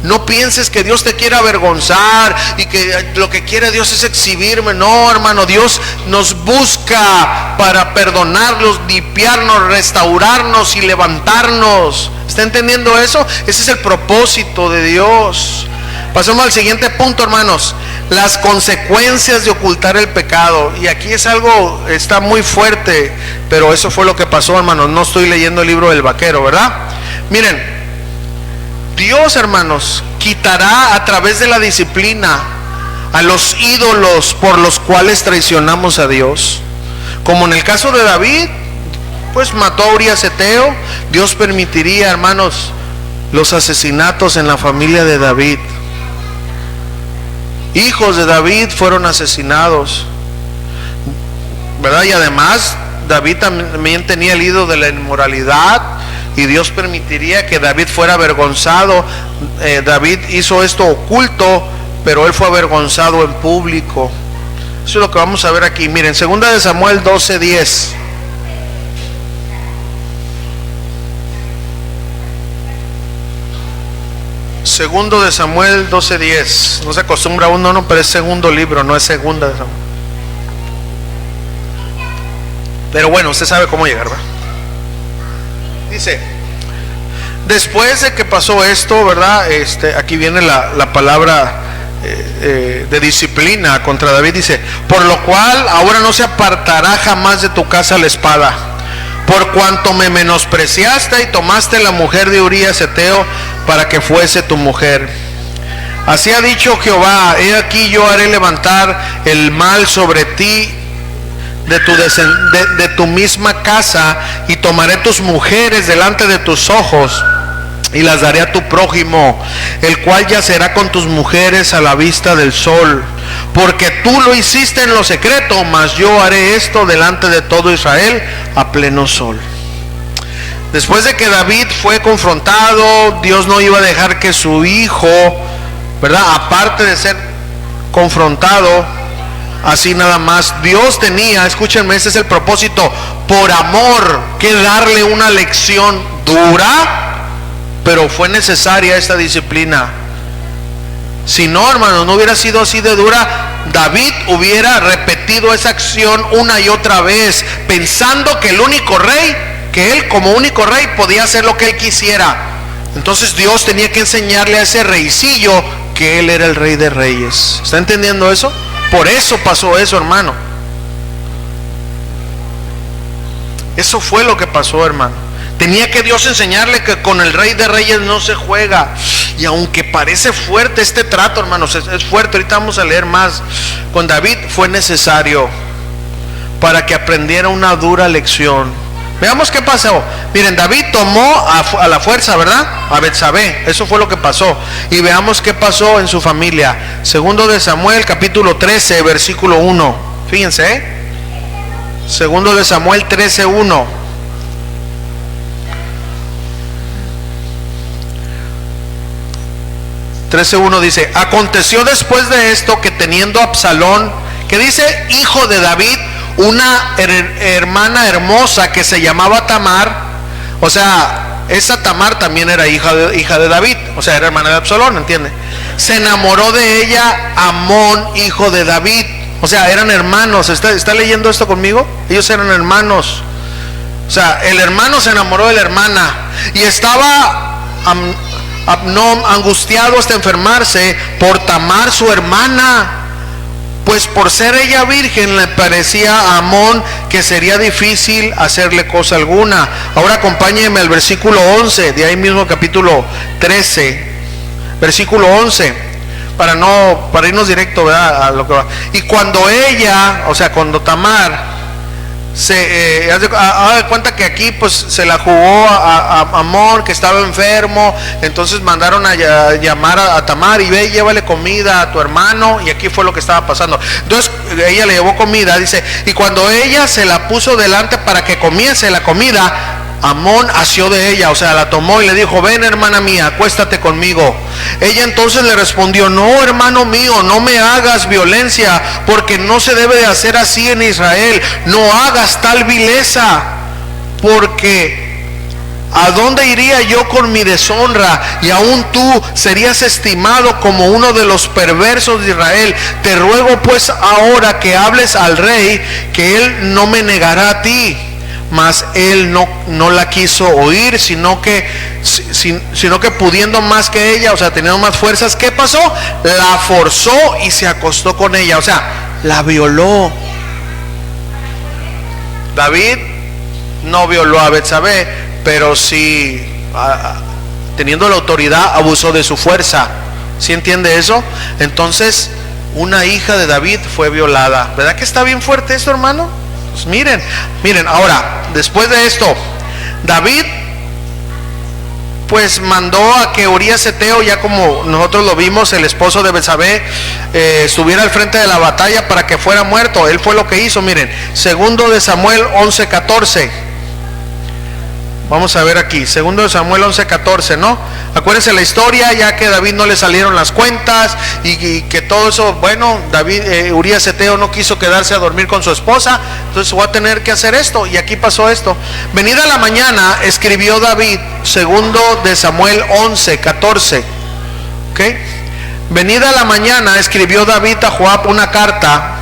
No pienses que Dios te quiere avergonzar y que lo que quiere Dios es exhibirme. No, hermano, Dios nos busca para perdonarnos, limpiarnos, restaurarnos y levantarnos. ¿Está entendiendo eso? Ese es el propósito de Dios. Pasemos al siguiente punto, hermanos. Las consecuencias de ocultar el pecado. Y aquí es algo, está muy fuerte, pero eso fue lo que pasó, hermanos. No estoy leyendo el libro del vaquero, ¿verdad? Miren, Dios, hermanos, quitará a través de la disciplina a los ídolos por los cuales traicionamos a Dios. Como en el caso de David, pues mató a Urías Eteo. Dios permitiría, hermanos, los asesinatos en la familia de David. Hijos de David fueron asesinados, ¿verdad? Y además David también tenía el hilo de la inmoralidad, y Dios permitiría que David fuera avergonzado. David hizo esto oculto, pero él fue avergonzado en público. Eso es lo que vamos a ver aquí. Miren, 2 de Samuel 12:10. Segundo de Samuel 12:10. No se acostumbra uno, no, pero es segundo libro, no es segunda de Samuel. Pero bueno, usted sabe cómo llegar, ¿verdad? Dice, después de que pasó esto, ¿verdad? Aquí viene la palabra de disciplina contra David. Dice, por lo cual ahora no se apartará jamás de tu casa la espada, por cuanto me menospreciaste y tomaste la mujer de Urías Heteo para que fuese tu mujer. Así ha dicho Jehová, he aquí yo haré levantar el mal sobre ti de tu misma casa, y tomaré tus mujeres delante de tus ojos y las daré a tu prójimo, el cual yacerá con tus mujeres a la vista del sol, porque tú lo hiciste en lo secreto, mas yo haré esto delante de todo Israel a pleno sol. Después de que David fue confrontado, Dios no iba a dejar que su hijo, ¿verdad?, aparte de ser confrontado así nada más, Dios tenía, escúchenme, ese es el propósito, por amor, que darle una lección dura, pero fue necesaria esta disciplina. Si no, hermanos, no hubiera sido así de dura, David hubiera repetido esa acción una y otra vez, pensando que el único rey, que él como único rey podía hacer lo que él quisiera. Entonces Dios tenía que enseñarle a ese reycillo que él era el rey de reyes. ¿Está entendiendo eso? Por eso pasó eso, hermano. Eso fue lo que pasó, hermano. Tenía que Dios enseñarle que con el rey de reyes no se juega. Y aunque parece fuerte este trato, hermanos, es fuerte. Ahorita vamos a leer más. Con David fue necesario para que aprendiera una dura lección. Veamos qué pasó. Miren, David tomó a la fuerza, ¿verdad?, a Betsabé. Eso fue lo que pasó. Y veamos qué pasó en su familia. 2 de Samuel capítulo 13 versículo 1. Fíjense, 2 de Samuel 13:1. Dice, aconteció después de esto que teniendo Absalón, que dice hijo de David, una hermana hermosa que se llamaba Tamar, o sea, esa Tamar también era hija de David, o sea, era hermana de Absalón, ¿entiende? Se enamoró de ella Amón, hijo de David, o sea, eran hermanos. ¿Está leyendo esto conmigo? Ellos eran hermanos. O sea, el hermano se enamoró de la hermana, y estaba Amnón angustiado hasta enfermarse por Tamar su hermana, pues por ser ella virgen le parecía a Amón que sería difícil hacerle cosa alguna. Ahora acompáñenme al versículo 11 de ahí mismo capítulo 13, versículo 11, para irnos directo, ¿verdad?, a lo que va. Y cuando ella, o sea, cuando Tamar haga cuenta que aquí pues se la jugó a Amón, que estaba enfermo, entonces mandaron a llamar a Tamar, y ve, llévale comida a tu hermano, y aquí fue lo que estaba pasando. Entonces ella le llevó comida, dice, y cuando ella se la puso delante para que comiese la comida, Amón asió de ella, o sea, la tomó y le dijo, ven, hermana mía, acuéstate conmigo. Ella entonces le respondió, no, hermano mío, no me hagas violencia, porque no se debe de hacer así en Israel. No hagas tal vileza, porque ¿a dónde iría yo con mi deshonra? Y aún tú serías estimado como uno de los perversos de Israel. Te ruego pues ahora que hables al rey, que él no me negará a ti. Mas él no la quiso oír, sino que pudiendo más que ella, o sea, teniendo más fuerzas, ¿qué pasó? La forzó y se acostó con ella, o sea, la violó. David no violó a Betsabé, pero sí, teniendo la autoridad, abusó de su fuerza. ¿Sí entiende eso? Entonces, una hija de David fue violada. ¿Verdad que está bien fuerte esto, hermano? Pues miren, ahora, después de esto, David pues mandó a que Urías Eteo, ya como nosotros lo vimos, el esposo de Betsabé, estuviera al frente de la batalla para que fuera muerto. Él fue lo que hizo. Miren, segundo de Samuel 11:14. Vamos a ver aquí, segundo de Samuel 11:14, ¿no? Acuérdense la historia, ya que a David no le salieron las cuentas y que todo eso, bueno, Urías Eteo no quiso quedarse a dormir con su esposa, entonces voy a tener que hacer esto, y aquí pasó esto. Venida la mañana, escribió David, segundo de Samuel 11:14, ¿ok? Venida la mañana, escribió David a Joab una carta.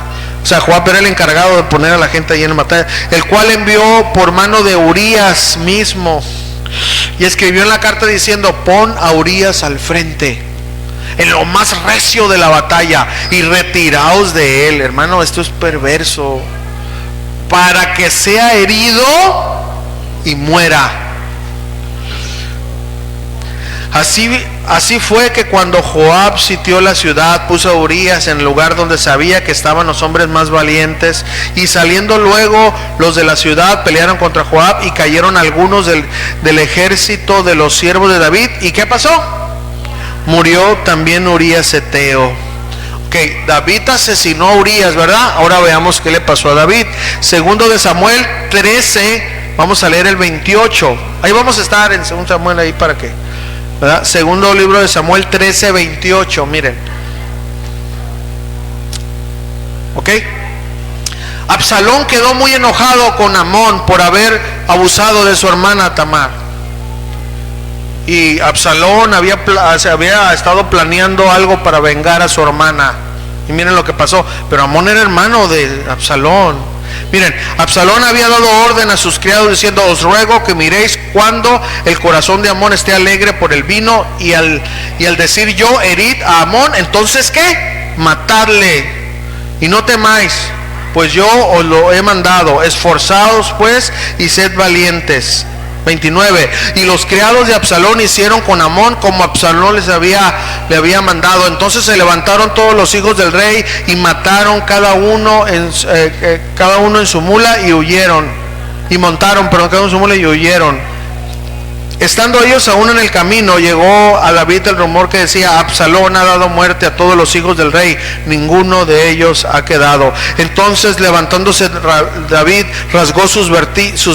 O sea, Joab era el encargado de poner a la gente ahí en la batalla, el cual envió por mano de Urías mismo, y escribió en la carta diciendo: pon a Urías al frente, en lo más recio de la batalla, y retiraos de él. Hermano, esto es perverso, para que sea herido y muera. Así fue que cuando Joab sitió la ciudad, puso a Urías en el lugar donde sabía que estaban los hombres más valientes, y saliendo luego los de la ciudad pelearon contra Joab, y cayeron algunos del ejército de los siervos de David. ¿Y qué pasó? Murió también Urías Eteo. Ok, David asesinó a Urías, ¿verdad? Ahora veamos qué le pasó a David. Segundo de Samuel 13, vamos a leer el 28. Ahí vamos a estar en segundo Samuel, ahí para que, ¿verdad? Segundo libro de Samuel 13:28, miren. Ok. Absalón quedó muy enojado con Amón por haber abusado de su hermana Tamar. Y Absalón había estado planeando algo para vengar a su hermana. Y miren lo que pasó. Pero Amón era hermano de Absalón. Miren, Absalón había dado orden a sus criados diciendo: os ruego que miréis cuando el corazón de Amón esté alegre por el vino, y al decir yo: herid a Amón, entonces ¿qué? Matadle, y no temáis, pues yo os lo he mandado. Esforzaos pues y sed valientes. 29. Y los criados de Absalón hicieron con Amón como Absalón le había mandado. Entonces se levantaron todos los hijos del rey y mataron cada uno en su mula y huyeron. Y montaron, cada uno en su mula y huyeron. Estando ellos aún en el camino, llegó a David el rumor que decía: Absalón ha dado muerte a todos los hijos del rey, ninguno de ellos ha quedado. Entonces, levantándose David, rasgó sus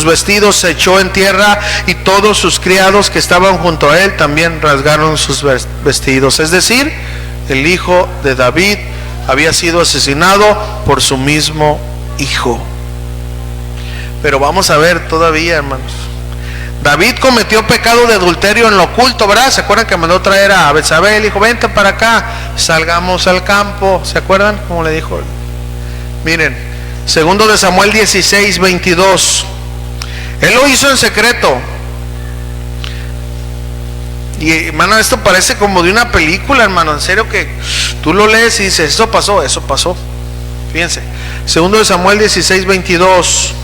vestidos, se echó en tierra, y todos sus criados que estaban junto a él también rasgaron sus vestidos. Es decir, el hijo de David había sido asesinado por su mismo hijo. Pero vamos a ver todavía, hermanos. David cometió pecado de adulterio en lo oculto, ¿verdad? ¿Se acuerdan que mandó traer a Betsabé? Le dijo: vente para acá, salgamos al campo. ¿Se acuerdan cómo le dijo? Miren, segundo de Samuel 16:22. Él lo hizo en secreto. Y hermano, esto parece como de una película, hermano. En serio, que tú lo lees y dices: eso pasó, eso pasó. Fíjense, segundo de Samuel 16:22.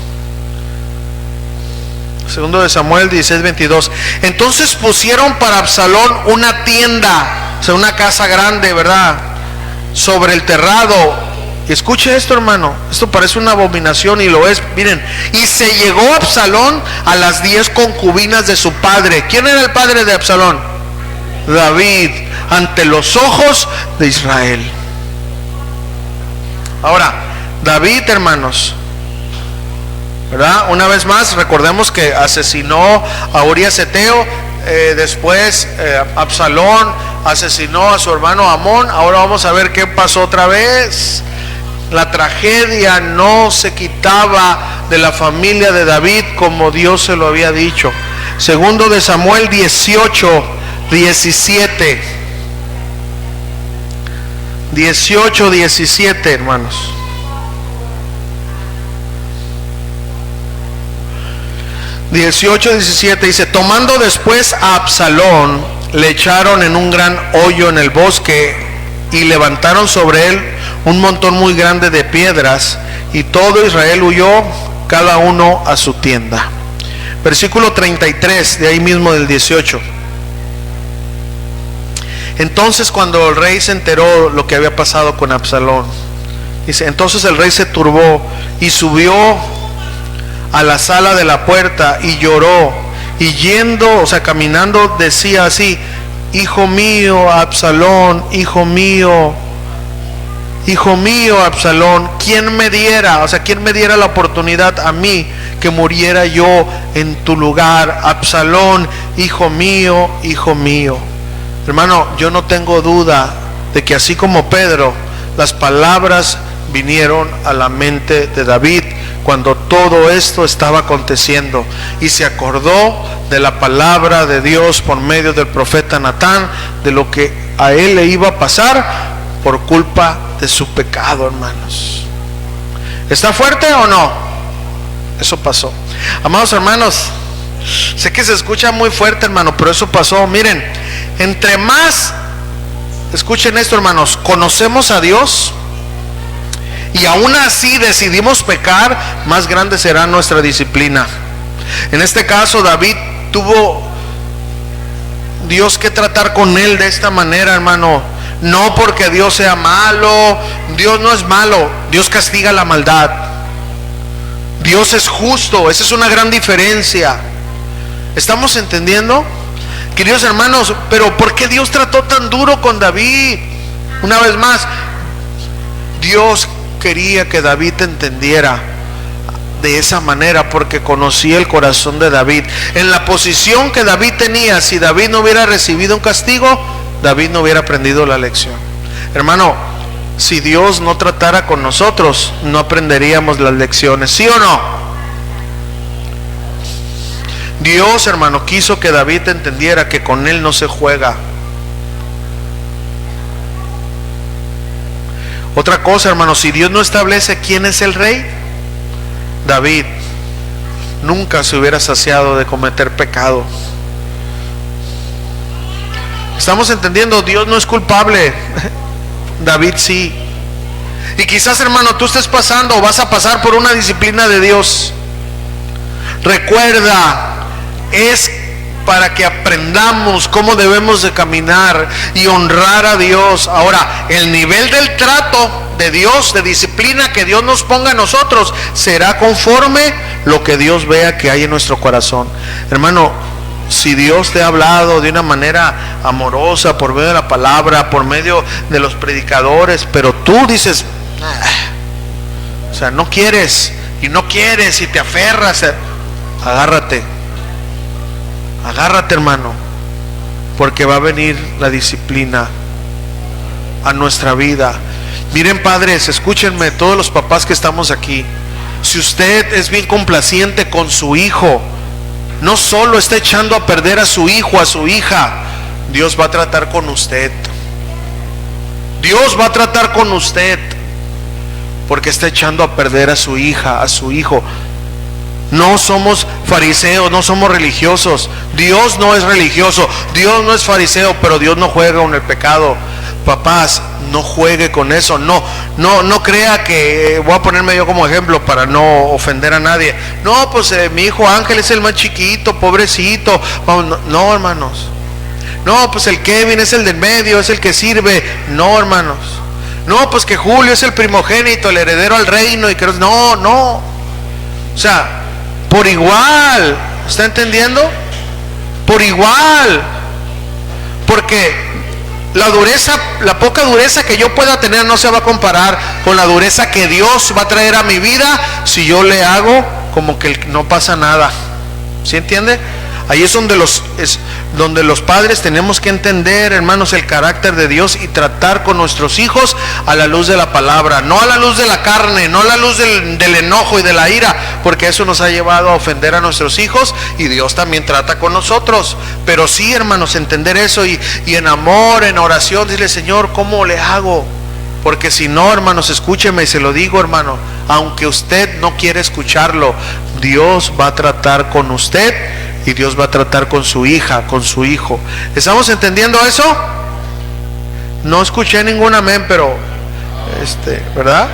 Segundo de Samuel 16:22. Entonces pusieron para Absalón una tienda, o sea, una casa grande, ¿verdad?, sobre el terrado. Y escuche esto, hermano, esto parece una abominación, y lo es. Miren, y se llegó Absalón a las 10 concubinas de su padre. ¿Quién era el padre de Absalón? David, ante los ojos de Israel. Ahora, David, hermanos, ¿verdad? Una vez más, recordemos que asesinó a Urías Eteo. Después Absalón asesinó a su hermano Amón. Ahora vamos a ver qué pasó otra vez. La tragedia no se quitaba de la familia de David como Dios se lo había dicho. Segundo de Samuel 18:17. 18:17, hermanos. 18:17 dice: tomando después a Absalón, le echaron en un gran hoyo en el bosque, y levantaron sobre él un montón muy grande de piedras, y todo Israel huyó, cada uno a su tienda. Versículo 33 de ahí mismo del 18. Entonces, cuando el rey se enteró lo que había pasado con Absalón, dice: entonces el rey se turbó y subió a la sala de la puerta y lloró, y yendo, o sea, caminando, decía así: hijo mío, Absalón, hijo mío, Absalón, ¿quién me diera, o sea, quién me diera la oportunidad a mí que muriera yo en tu lugar? Absalón, hijo mío, hijo mío. Hermano, yo no tengo duda de que así como Pedro, las palabras vinieron a la mente de David cuando todo esto estaba aconteciendo, y se acordó de la palabra de Dios por medio del profeta Natán, de lo que a él le iba a pasar por culpa de su pecado, hermanos. ¿Está fuerte o no? Eso pasó. Amados hermanos, sé que se escucha muy fuerte, hermano, pero eso pasó. Miren, entre más, escuchen esto, hermanos, conocemos a Dios y aún así decidimos pecar, más grande será nuestra disciplina. En este caso, David tuvo Dios que tratar con él de esta manera, hermano. No porque Dios sea malo. Dios no es malo. Dios castiga la maldad. Dios es justo. Esa es una gran diferencia. ¿Estamos entendiendo? Queridos hermanos, pero ¿por qué Dios trató tan duro con David? Una vez más, Dios quería que David entendiera de esa manera, porque conocía el corazón de David. En la posición que David tenía, si David no hubiera recibido un castigo, David no hubiera aprendido la lección. Hermano, si Dios no tratara con nosotros, no aprenderíamos las lecciones, ¿sí o no? Dios, hermano, quiso que David entendiera que con él no se juega. Otra cosa, hermano, si Dios no establece quién es el rey, David nunca se hubiera saciado de cometer pecado. ¿Estamos entendiendo? Dios no es culpable, David sí. Y quizás, hermano, tú estés pasando o vas a pasar por una disciplina de Dios. Recuerda, es para que aprendamos cómo debemos de caminar y honrar a Dios. Ahora, el nivel del trato de Dios, de disciplina que Dios nos ponga a nosotros, será conforme lo que Dios vea que hay en nuestro corazón. Hermano, si Dios te ha hablado de una manera amorosa, por medio de la palabra, por medio de los predicadores, pero tú dices, o sea, no quieres, y no quieres, y te aferras, agárrate, hermano, porque va a venir la disciplina a nuestra vida. Miren, padres, escúchenme, todos los papás que estamos aquí, si usted es bien complaciente con su hijo, no solo está echando a perder a su hijo, a su hija, Dios va a tratar con usted. Dios va a tratar con usted, porque está echando a perder a su hija, a su hijo. No somos fariseos, no somos religiosos. Dios no es religioso, Dios no es fariseo, pero Dios no juega con el pecado. Papás, no juegue con eso. No crea que, voy a ponerme yo como ejemplo para no ofender a nadie. No, pues mi hijo Ángel es el más chiquito, pobrecito. No, hermanos. No, pues el Kevin es el del medio, es el que sirve. No, hermanos. No, pues que Julio es el primogénito, el heredero al reino, y que no. O sea, por igual, ¿está entendiendo? Por igual. Porque la dureza, la poca dureza que yo pueda tener no se va a comparar con la dureza que Dios va a traer a mi vida si yo le hago como que no pasa nada. ¿Sí entiende? Ahí es donde los padres tenemos que entender, hermanos, el carácter de Dios y tratar con nuestros hijos a la luz de la palabra, no a la luz de la carne, no a la luz del enojo y de la ira, porque eso nos ha llevado a ofender a nuestros hijos, y Dios también trata con nosotros. Pero sí, hermanos, entender eso y en amor, en oración, decirle, Señor, ¿cómo le hago? Porque si no, hermanos, escúcheme y se lo digo, hermano, aunque usted no quiere escucharlo, Dios va a tratar con usted. Y Dios va a tratar con su hija, con su hijo. ¿Estamos entendiendo eso? No escuché ningún amén, pero ¿verdad?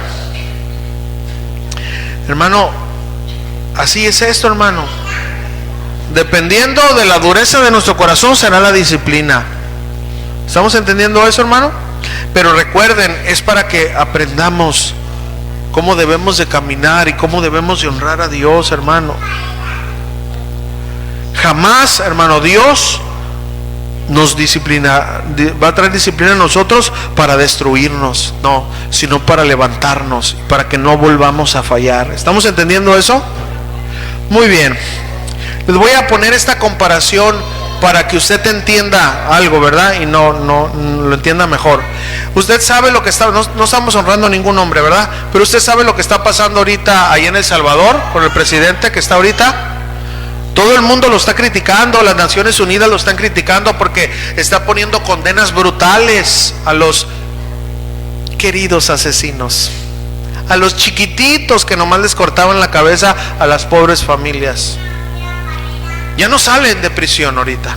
Hermano, así es esto, hermano. Dependiendo de la dureza de nuestro corazón será la disciplina. ¿Estamos entendiendo eso, hermano? Pero recuerden, es para que aprendamos cómo debemos de caminar y cómo debemos de honrar a Dios, hermano. Jamás, hermano, Dios nos disciplina, va a traer disciplina a nosotros para destruirnos, no, sino para levantarnos, para que no volvamos a fallar. ¿Estamos entendiendo eso? Muy bien. Les voy a poner esta comparación para que usted entienda algo, ¿verdad? Y no lo entienda mejor. Usted sabe lo que está, no estamos honrando a ningún hombre, ¿verdad? Pero usted sabe lo que está pasando ahorita ahí en El Salvador con el presidente que está ahorita. Todo el mundo lo está criticando, las Naciones Unidas lo están criticando porque está poniendo condenas brutales a los queridos asesinos, a los chiquititos que nomás les cortaban la cabeza a las pobres familias. Ya no salen de prisión ahorita.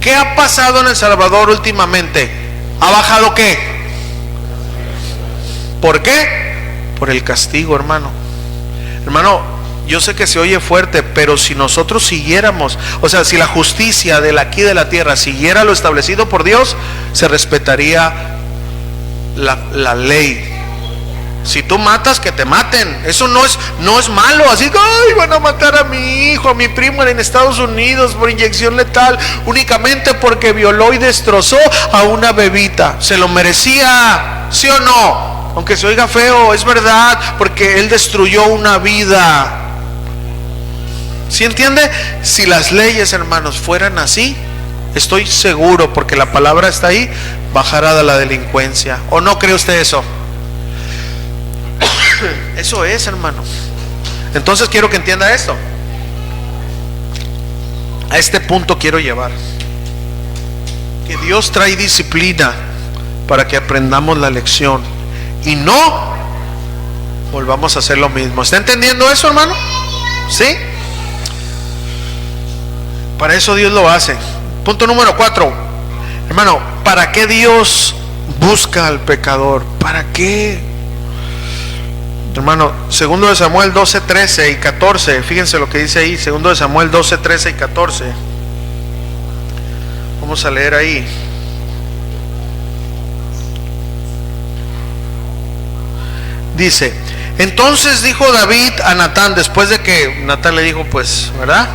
¿Qué ha pasado en El Salvador últimamente? ¿Ha bajado qué? ¿Por qué? Por el castigo, hermano. Hermano, yo sé que se oye fuerte, pero si nosotros siguiéramos, o sea, si la justicia de aquí de la tierra siguiera lo establecido por Dios, se respetaría la ley. Si tú matas, que te maten. Eso no es malo. Así que, ay, van a matar a mi hijo, a mi primo en Estados Unidos por inyección letal, únicamente porque violó y destrozó a una bebita. ¿Se lo merecía? ¿Sí o no? Aunque se oiga feo, es verdad, porque él destruyó una vida. ¿Sí entiende? Si las leyes, hermanos, fueran así, estoy seguro, porque la palabra está ahí, bajará de la delincuencia. ¿O no cree usted eso? Eso es, hermano. Entonces quiero que entienda esto. A este punto quiero llevar que Dios trae disciplina para que aprendamos la lección y no volvamos a hacer lo mismo. ¿Está entendiendo eso, hermano? ¿Sí? Para eso Dios lo hace. Punto número 4. Hermano, ¿para qué Dios busca al pecador? ¿Para qué? Hermano, 2 de Samuel 12, 13 y 14. Fíjense lo que dice ahí, 2 de Samuel 12, 13 y 14. Vamos a leer ahí. Dice: entonces dijo David a Natán, después de que Natán le dijo, pues, ¿verdad?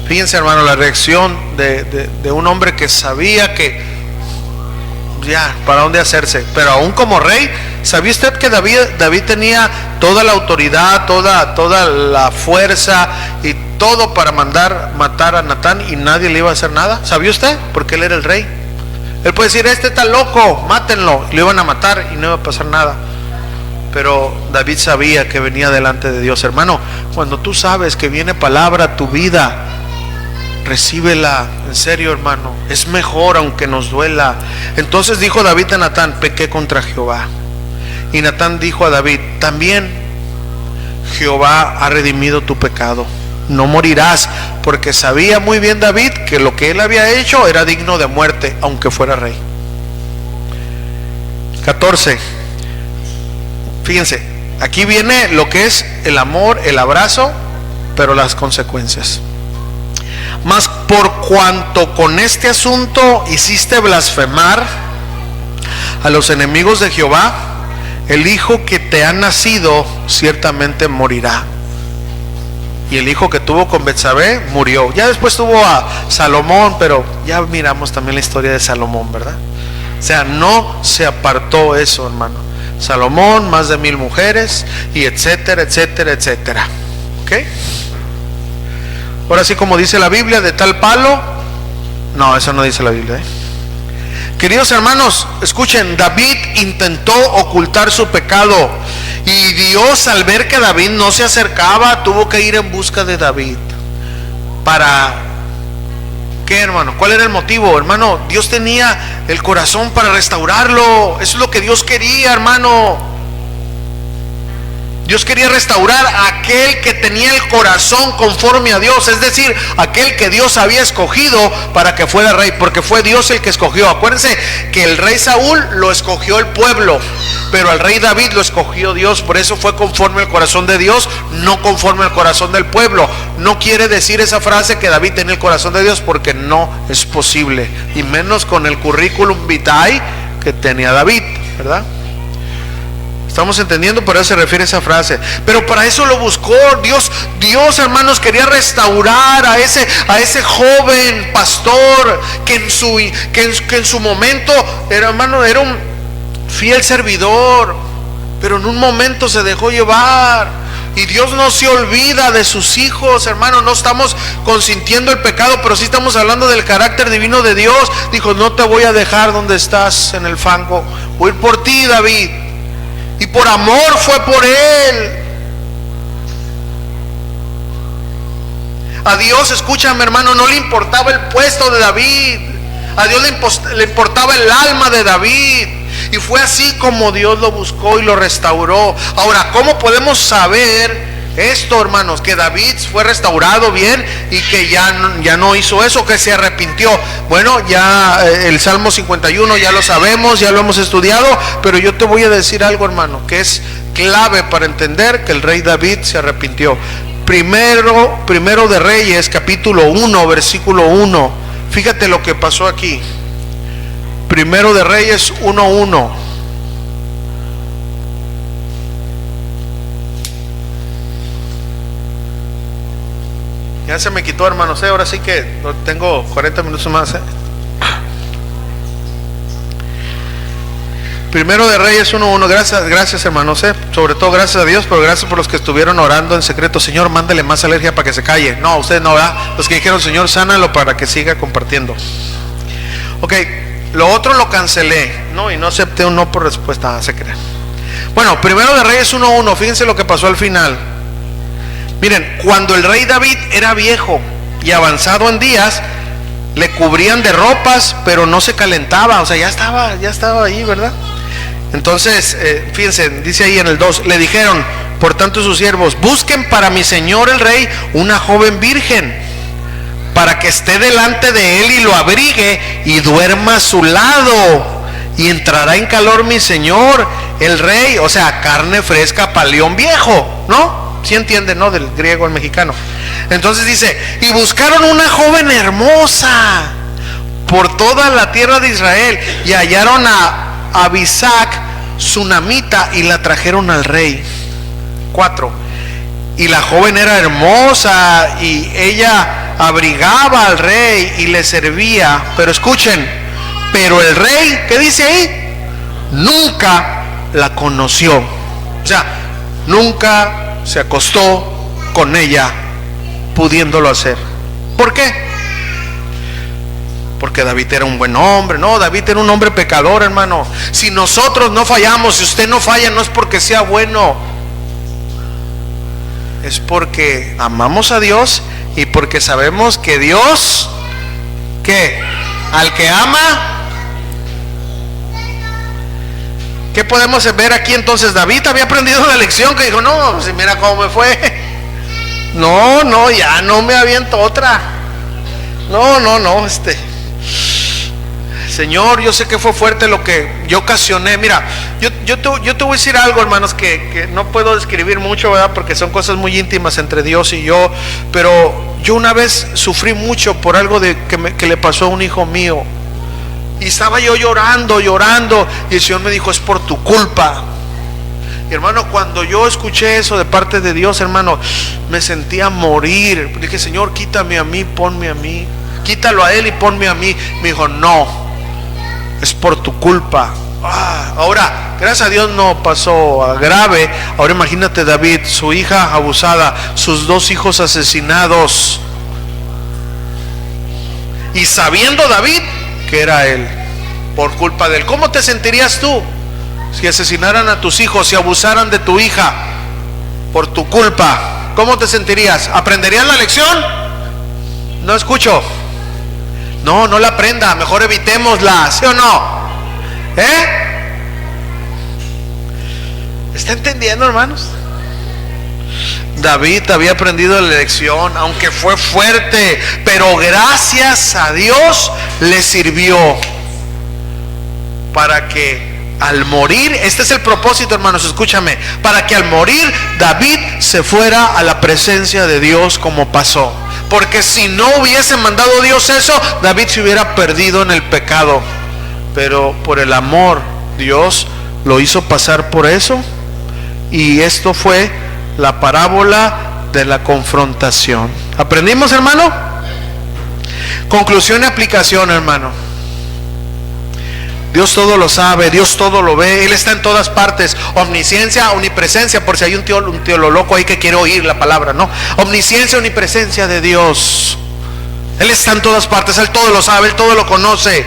Fíjense, hermano, la reacción de un hombre que sabía que ya, para dónde hacerse, pero aún como rey. ¿Sabía usted que David tenía toda la autoridad, toda la fuerza y todo para mandar matar a Natán y nadie le iba a hacer nada? ¿Sabía usted? Porque él era el rey. Él puede decir, este está loco, mátenlo, y lo iban a matar y no iba a pasar nada. Pero David sabía que venía delante de Dios. Hermano, cuando tú sabes que viene palabra a tu vida, recíbela, en serio, hermano, es mejor aunque nos duela. Entonces dijo David a Natán, pequé contra Jehová. Y Natán dijo a David, también Jehová ha redimido tu pecado, no morirás, porque sabía muy bien David que lo que él había hecho era digno de muerte, aunque fuera rey. 14. Fíjense, aquí viene lo que es el amor, el abrazo, pero las consecuencias. Mas por cuanto con este asunto hiciste blasfemar a los enemigos de Jehová, el hijo que te ha nacido ciertamente morirá. Y el hijo que tuvo con Betsabé murió. Ya después tuvo a Salomón, pero ya miramos también la historia de Salomón, ¿verdad? O sea, no se apartó eso, hermano. Salomón, más de 1000 mujeres, y etcétera, etcétera, etcétera. ¿Ok? Ahora sí, como dice la Biblia, de tal palo. No, eso no dice la Biblia, ¿eh? Queridos hermanos, escuchen, David intentó ocultar su pecado y Dios, al ver que David no se acercaba, tuvo que ir en busca de David. ¿Para qué, hermano? ¿Cuál era el motivo? Hermano, Dios tenía el corazón para restaurarlo. Eso es lo que Dios quería, hermano. Dios quería restaurar a aquel que tenía el corazón conforme a Dios, es decir, aquel que Dios había escogido para que fuera rey, porque fue Dios el que escogió. Acuérdense que el rey Saúl lo escogió el pueblo, pero al rey David lo escogió Dios. Por eso fue conforme al corazón de Dios, no conforme al corazón del pueblo. No quiere decir esa frase que David tenía el corazón de Dios, porque no es posible, y menos con el currículum vitae que tenía David, ¿verdad? Estamos entendiendo, por eso se refiere a esa frase. Pero para eso lo buscó Dios. Dios, hermanos, quería restaurar a ese joven pastor que en su momento, hermano, era un fiel servidor, pero en un momento se dejó llevar. Y Dios no se olvida de sus hijos, hermano. No estamos consintiendo el pecado, pero sí estamos hablando del carácter divino de Dios. Dijo: no te voy a dejar donde estás, en el fango. Voy a ir por ti, David. Y por amor fue por él. A Dios, escúchame, hermano, no le importaba el puesto de David. A Dios le importaba el alma de David. Y fue así como Dios lo buscó y lo restauró. Ahora, ¿cómo podemos saber esto, hermanos? Que David fue restaurado bien y que ya no hizo eso, que se arrepintió. Bueno, ya el Salmo 51 ya lo sabemos, ya lo hemos estudiado. Pero yo te voy a decir algo, hermano, que es clave para entender que el rey David se arrepintió. Primero de Reyes, capítulo 1, versículo 1. Fíjate lo que pasó aquí. Primero de Reyes 1:1. Ya se me quitó, hermanos, ahora sí que tengo 40 minutos más. Primero de Reyes 1:1. Gracias, hermanos, sobre todo gracias a Dios, pero gracias por los que estuvieron orando en secreto. Señor, mándale más alergia para que se calle. No, ustedes no, ¿verdad? Los que dijeron: Señor, sánalo para que siga compartiendo. Ok. Lo otro lo cancelé, no, y no acepté un no por respuesta, se crean. Bueno, Primero de Reyes 1:1, fíjense lo que pasó al final. Miren, cuando el rey David era viejo y avanzado en días, le cubrían de ropas, pero no se calentaba, o sea, ya estaba ahí, ¿verdad? Entonces, fíjense, dice ahí en el 2, le dijeron, por tanto, sus siervos: busquen para mi señor el rey una joven virgen, para que esté delante de él y lo abrigue y duerma a su lado, y entrará en calor mi señor el rey. O sea, carne fresca para león viejo, ¿no? ¿Sí entienden, no? Del griego al mexicano. Entonces dice: y buscaron una joven hermosa por toda la tierra de Israel, y hallaron a Abisac sunamita y la trajeron al rey. 4. Y la joven era hermosa y ella abrigaba al rey y le servía. Pero escuchen, pero el rey, ¿qué dice ahí? Nunca la conoció. O sea, nunca se acostó con ella, pudiéndolo hacer. ¿Por qué? Porque David era un buen hombre. No, David era un hombre pecador, hermano. Si nosotros no fallamos, si usted no falla, no es porque sea bueno, es porque amamos a Dios y porque sabemos que Dios, ¿qué? Al que ama. ¿Qué podemos ver aquí entonces? David había aprendido la lección, que dijo: no, si mira cómo me fue. No, ya no me aviento otra. No, Señor, yo sé que fue fuerte lo que yo ocasioné. Mira, yo te voy a decir algo, hermanos, que no puedo describir mucho, ¿verdad? Porque son cosas muy íntimas entre Dios y yo. Pero yo una vez sufrí mucho por algo que le pasó a un hijo mío. Y estaba yo llorando, y el Señor me dijo: es por tu culpa. Y hermano, cuando yo escuché eso de parte de Dios, hermano, me sentía morir. Dije: Señor, quítame a mí, ponme a mí. Quítalo a él y ponme a mí. Me dijo: no, es por tu culpa. Ahora, gracias a Dios no pasó a grave. Ahora imagínate David, su hija abusada, sus 2 hijos asesinados, y sabiendo David que era él, por culpa de él. ¿Cómo te sentirías tú si asesinaran a tus hijos, si abusaran de tu hija por tu culpa? ¿Cómo te sentirías? ¿Aprenderías la lección? No escucho. No la aprenda, mejor evitémosla, ¿sí o no? ¿Está entendiendo, hermanos? David había aprendido la lección, aunque fue fuerte, pero gracias a Dios le sirvió para que al morir, este es el propósito, hermanos, escúchame, para que al morir David se fuera a la presencia de Dios como pasó. Porque si no hubiese mandado Dios eso, David se hubiera perdido en el pecado. Pero por el amor, Dios lo hizo pasar por eso Y esto fue la parábola de la confrontación. ¿Aprendimos, hermano? Conclusión y aplicación, hermano. Dios todo lo sabe, Dios todo lo ve, Él está en todas partes. Omnisciencia, omnipresencia, por si hay un tío loco ahí que quiere oír la palabra, ¿no? Omnisciencia, omnipresencia de Dios. Él está en todas partes, Él todo lo sabe, Él todo lo conoce.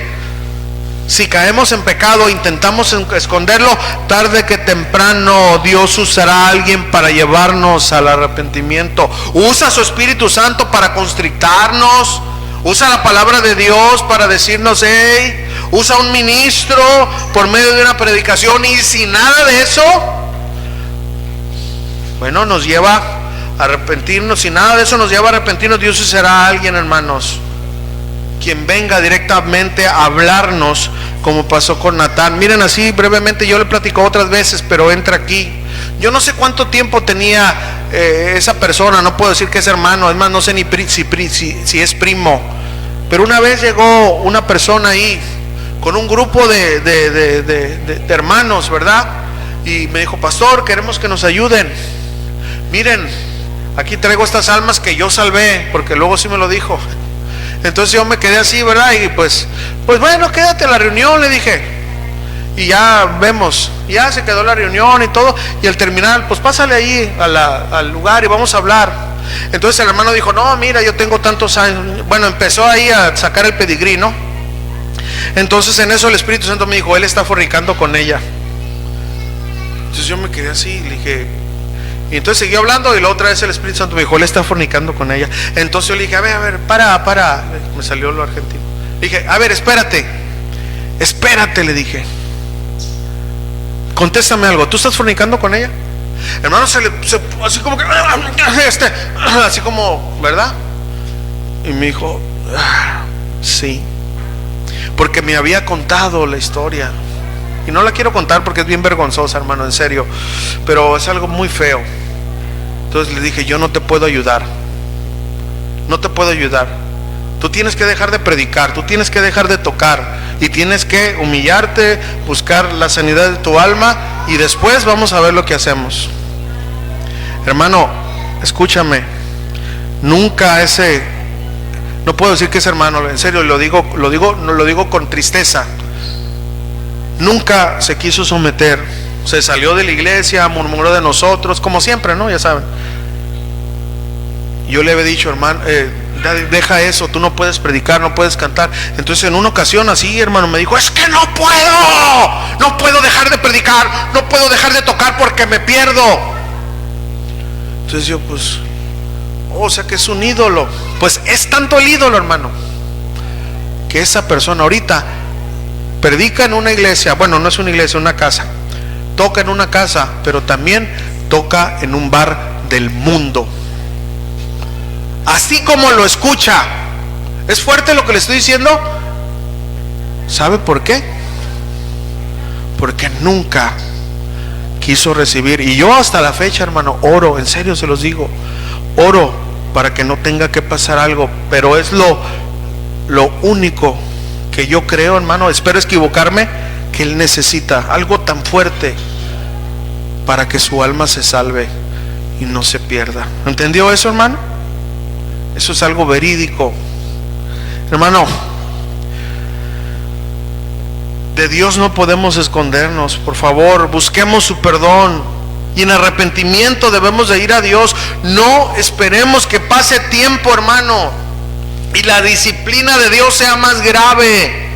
Si caemos en pecado, intentamos esconderlo, tarde que temprano Dios usará a alguien para llevarnos al arrepentimiento. Usa su Espíritu Santo para constrictarnos. Usa la palabra de Dios para decirnos, hey. Usa un ministro por medio de una predicación, y si nada de eso, bueno, nos lleva a arrepentirnos. Si nada de eso nos lleva a arrepentirnos, Dios usará a alguien, hermanos, quien venga directamente a hablarnos, como pasó con Natán. Miren, así brevemente, yo le platico otras veces, pero entra aquí. Yo no sé cuánto tiempo tenía esa persona, no puedo decir que es hermano, es más, no sé ni si es primo, pero una vez llegó una persona ahí con un grupo de hermanos, ¿verdad? Y me dijo, pastor, queremos que nos ayuden. Miren, aquí traigo estas almas que yo salvé, porque luego sí me lo dijo. Entonces yo me quedé así, ¿verdad? Y pues bueno, quédate a la reunión, le dije. Y ya vemos, ya se quedó la reunión y todo. Y al terminar, pues pásale ahí al lugar y vamos a hablar. Entonces el hermano dijo, no, mira, yo tengo tantos años. Bueno, empezó ahí a sacar el pedigrí, ¿no? Entonces en eso el Espíritu Santo me dijo, él está fornicando con ella. Entonces yo me quedé así, le dije, y entonces siguió hablando, y la otra vez el Espíritu Santo me dijo, él está fornicando con ella. Entonces yo le dije, a ver, para, me salió lo argentino. Le dije, a ver, espérate, le dije, contéstame algo, ¿tú estás fornicando con ella? Hermano, así como que, así como, ¿verdad? Y me dijo, sí. Porque me había contado la historia, y no la quiero contar porque es bien vergonzosa, hermano, en serio, pero es algo muy feo. Entonces le dije, yo no te puedo ayudar, tú tienes que dejar de predicar, tú tienes que dejar de tocar, y tienes que humillarte, buscar la sanidad de tu alma, y después vamos a ver lo que hacemos. Hermano, escúchame, nunca no puedo decir que es hermano, en serio, lo digo con tristeza. Nunca se quiso someter, se salió de la iglesia, murmuró de nosotros, como siempre, ¿no? Ya saben. Yo le había dicho, hermano, deja eso, tú no puedes predicar, no puedes cantar. Entonces en una ocasión así, hermano, me dijo, es que no puedo dejar de predicar, no puedo dejar de tocar porque me pierdo. Entonces yo, pues, o sea que es un ídolo. Pues es tanto el ídolo, hermano, que esa persona ahorita predica en una iglesia, bueno, no es una iglesia, una casa, toca en una casa, pero también toca en un bar del mundo. Así como lo escucha. ¿Es fuerte lo que le estoy diciendo? ¿Sabe por qué? Porque nunca quiso recibir. Y yo hasta la fecha, hermano, oro, en serio se los digo, oro para que no tenga que pasar algo, pero es lo único que yo creo, hermano, espero equivocarme, que él necesita algo tan fuerte para que su alma se salve y no se pierda. ¿Entendió eso, hermano? Eso es algo verídico, hermano. De Dios no podemos escondernos. Por favor, busquemos su perdón, y en arrepentimiento debemos de ir a Dios. No esperemos que pase tiempo, hermano, y la disciplina de Dios sea más grave.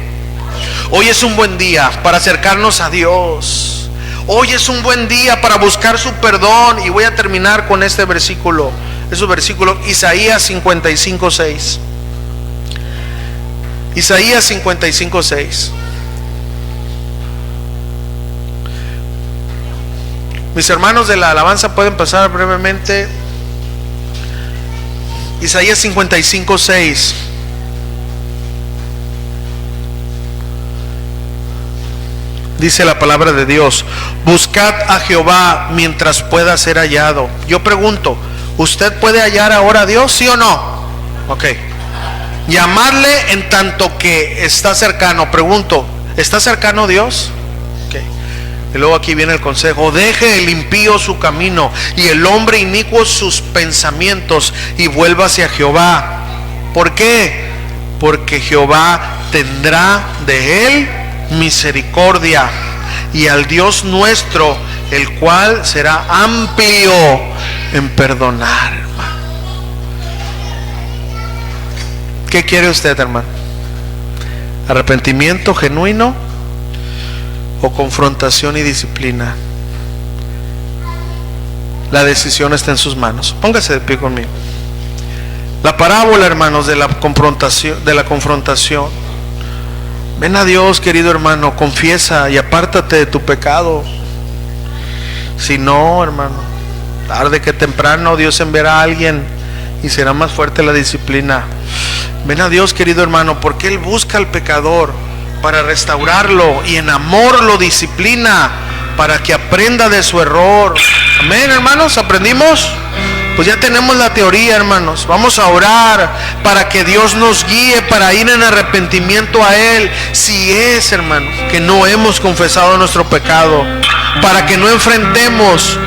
Hoy es un buen día para acercarnos a Dios. Hoy es un buen día para buscar su perdón. Y voy a terminar con este versículo. Es un versículo, Isaías 55:6. Isaías 55:6. Mis hermanos de la alabanza pueden pasar brevemente. Isaías 55:6. Dice la palabra de Dios: buscad a Jehová mientras pueda ser hallado. Yo pregunto, ¿usted puede hallar ahora a Dios, sí o no? Ok. Llamarle en tanto que está cercano. Pregunto, ¿está cercano Dios? Ok. Y luego aquí viene el consejo: deje el impío su camino y el hombre inicuo sus pensamientos, y vuelva hacia Jehová. ¿Por qué? Porque Jehová tendrá de él misericordia, y al Dios nuestro, el cual será amplio en perdonar, hermano. ¿Qué quiere usted, hermano? ¿Arrepentimiento genuino o confrontación y disciplina? La decisión está en sus manos. Póngase de pie conmigo. La parábola, hermanos, de la confrontación. Ven a Dios, querido hermano, confiesa y apártate de tu pecado. Si no, hermano, tarde que temprano Dios enviará a alguien y será más fuerte la disciplina. Ven a Dios, querido hermano, porque Él busca al pecador para restaurarlo, y en amor lo disciplina para que aprenda de su error. Amén, hermanos, ¿aprendimos? Pues ya tenemos la teoría, hermanos. Vamos a orar para que Dios nos guíe para ir en arrepentimiento a Él, si es, hermanos, que no hemos confesado nuestro pecado, para que no enfrentemos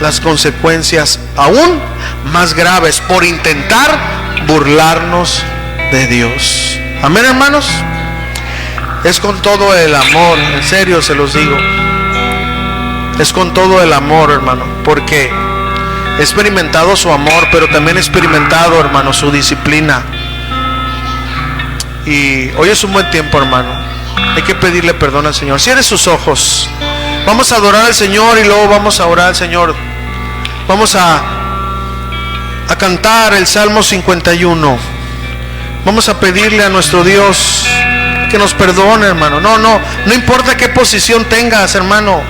las consecuencias aún más graves por intentar burlarnos de Dios. Amén, hermanos. Es con todo el amor, en serio se los digo. Es con todo el amor, hermano, porque he experimentado su amor, pero también he experimentado, hermano, su disciplina. Y hoy es un buen tiempo, hermano. Hay que pedirle perdón al Señor. Cierre sus ojos. Vamos a adorar al Señor y luego vamos a orar al Señor. Vamos a cantar el Salmo 51. Vamos a pedirle a nuestro Dios que nos perdone, hermano. No importa qué posición tengas, hermano.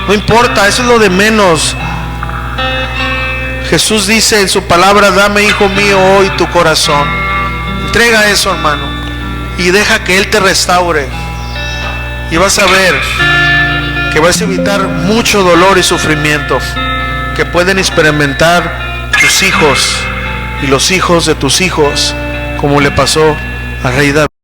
No importa, eso es lo de menos. Jesús dice en su palabra: dame, hijo mío, hoy tu corazón. Entrega eso, hermano, y deja que Él te restaure. Y vas a ver que vas a evitar mucho dolor y sufrimiento que pueden experimentar tus hijos y los hijos de tus hijos, como le pasó al rey David.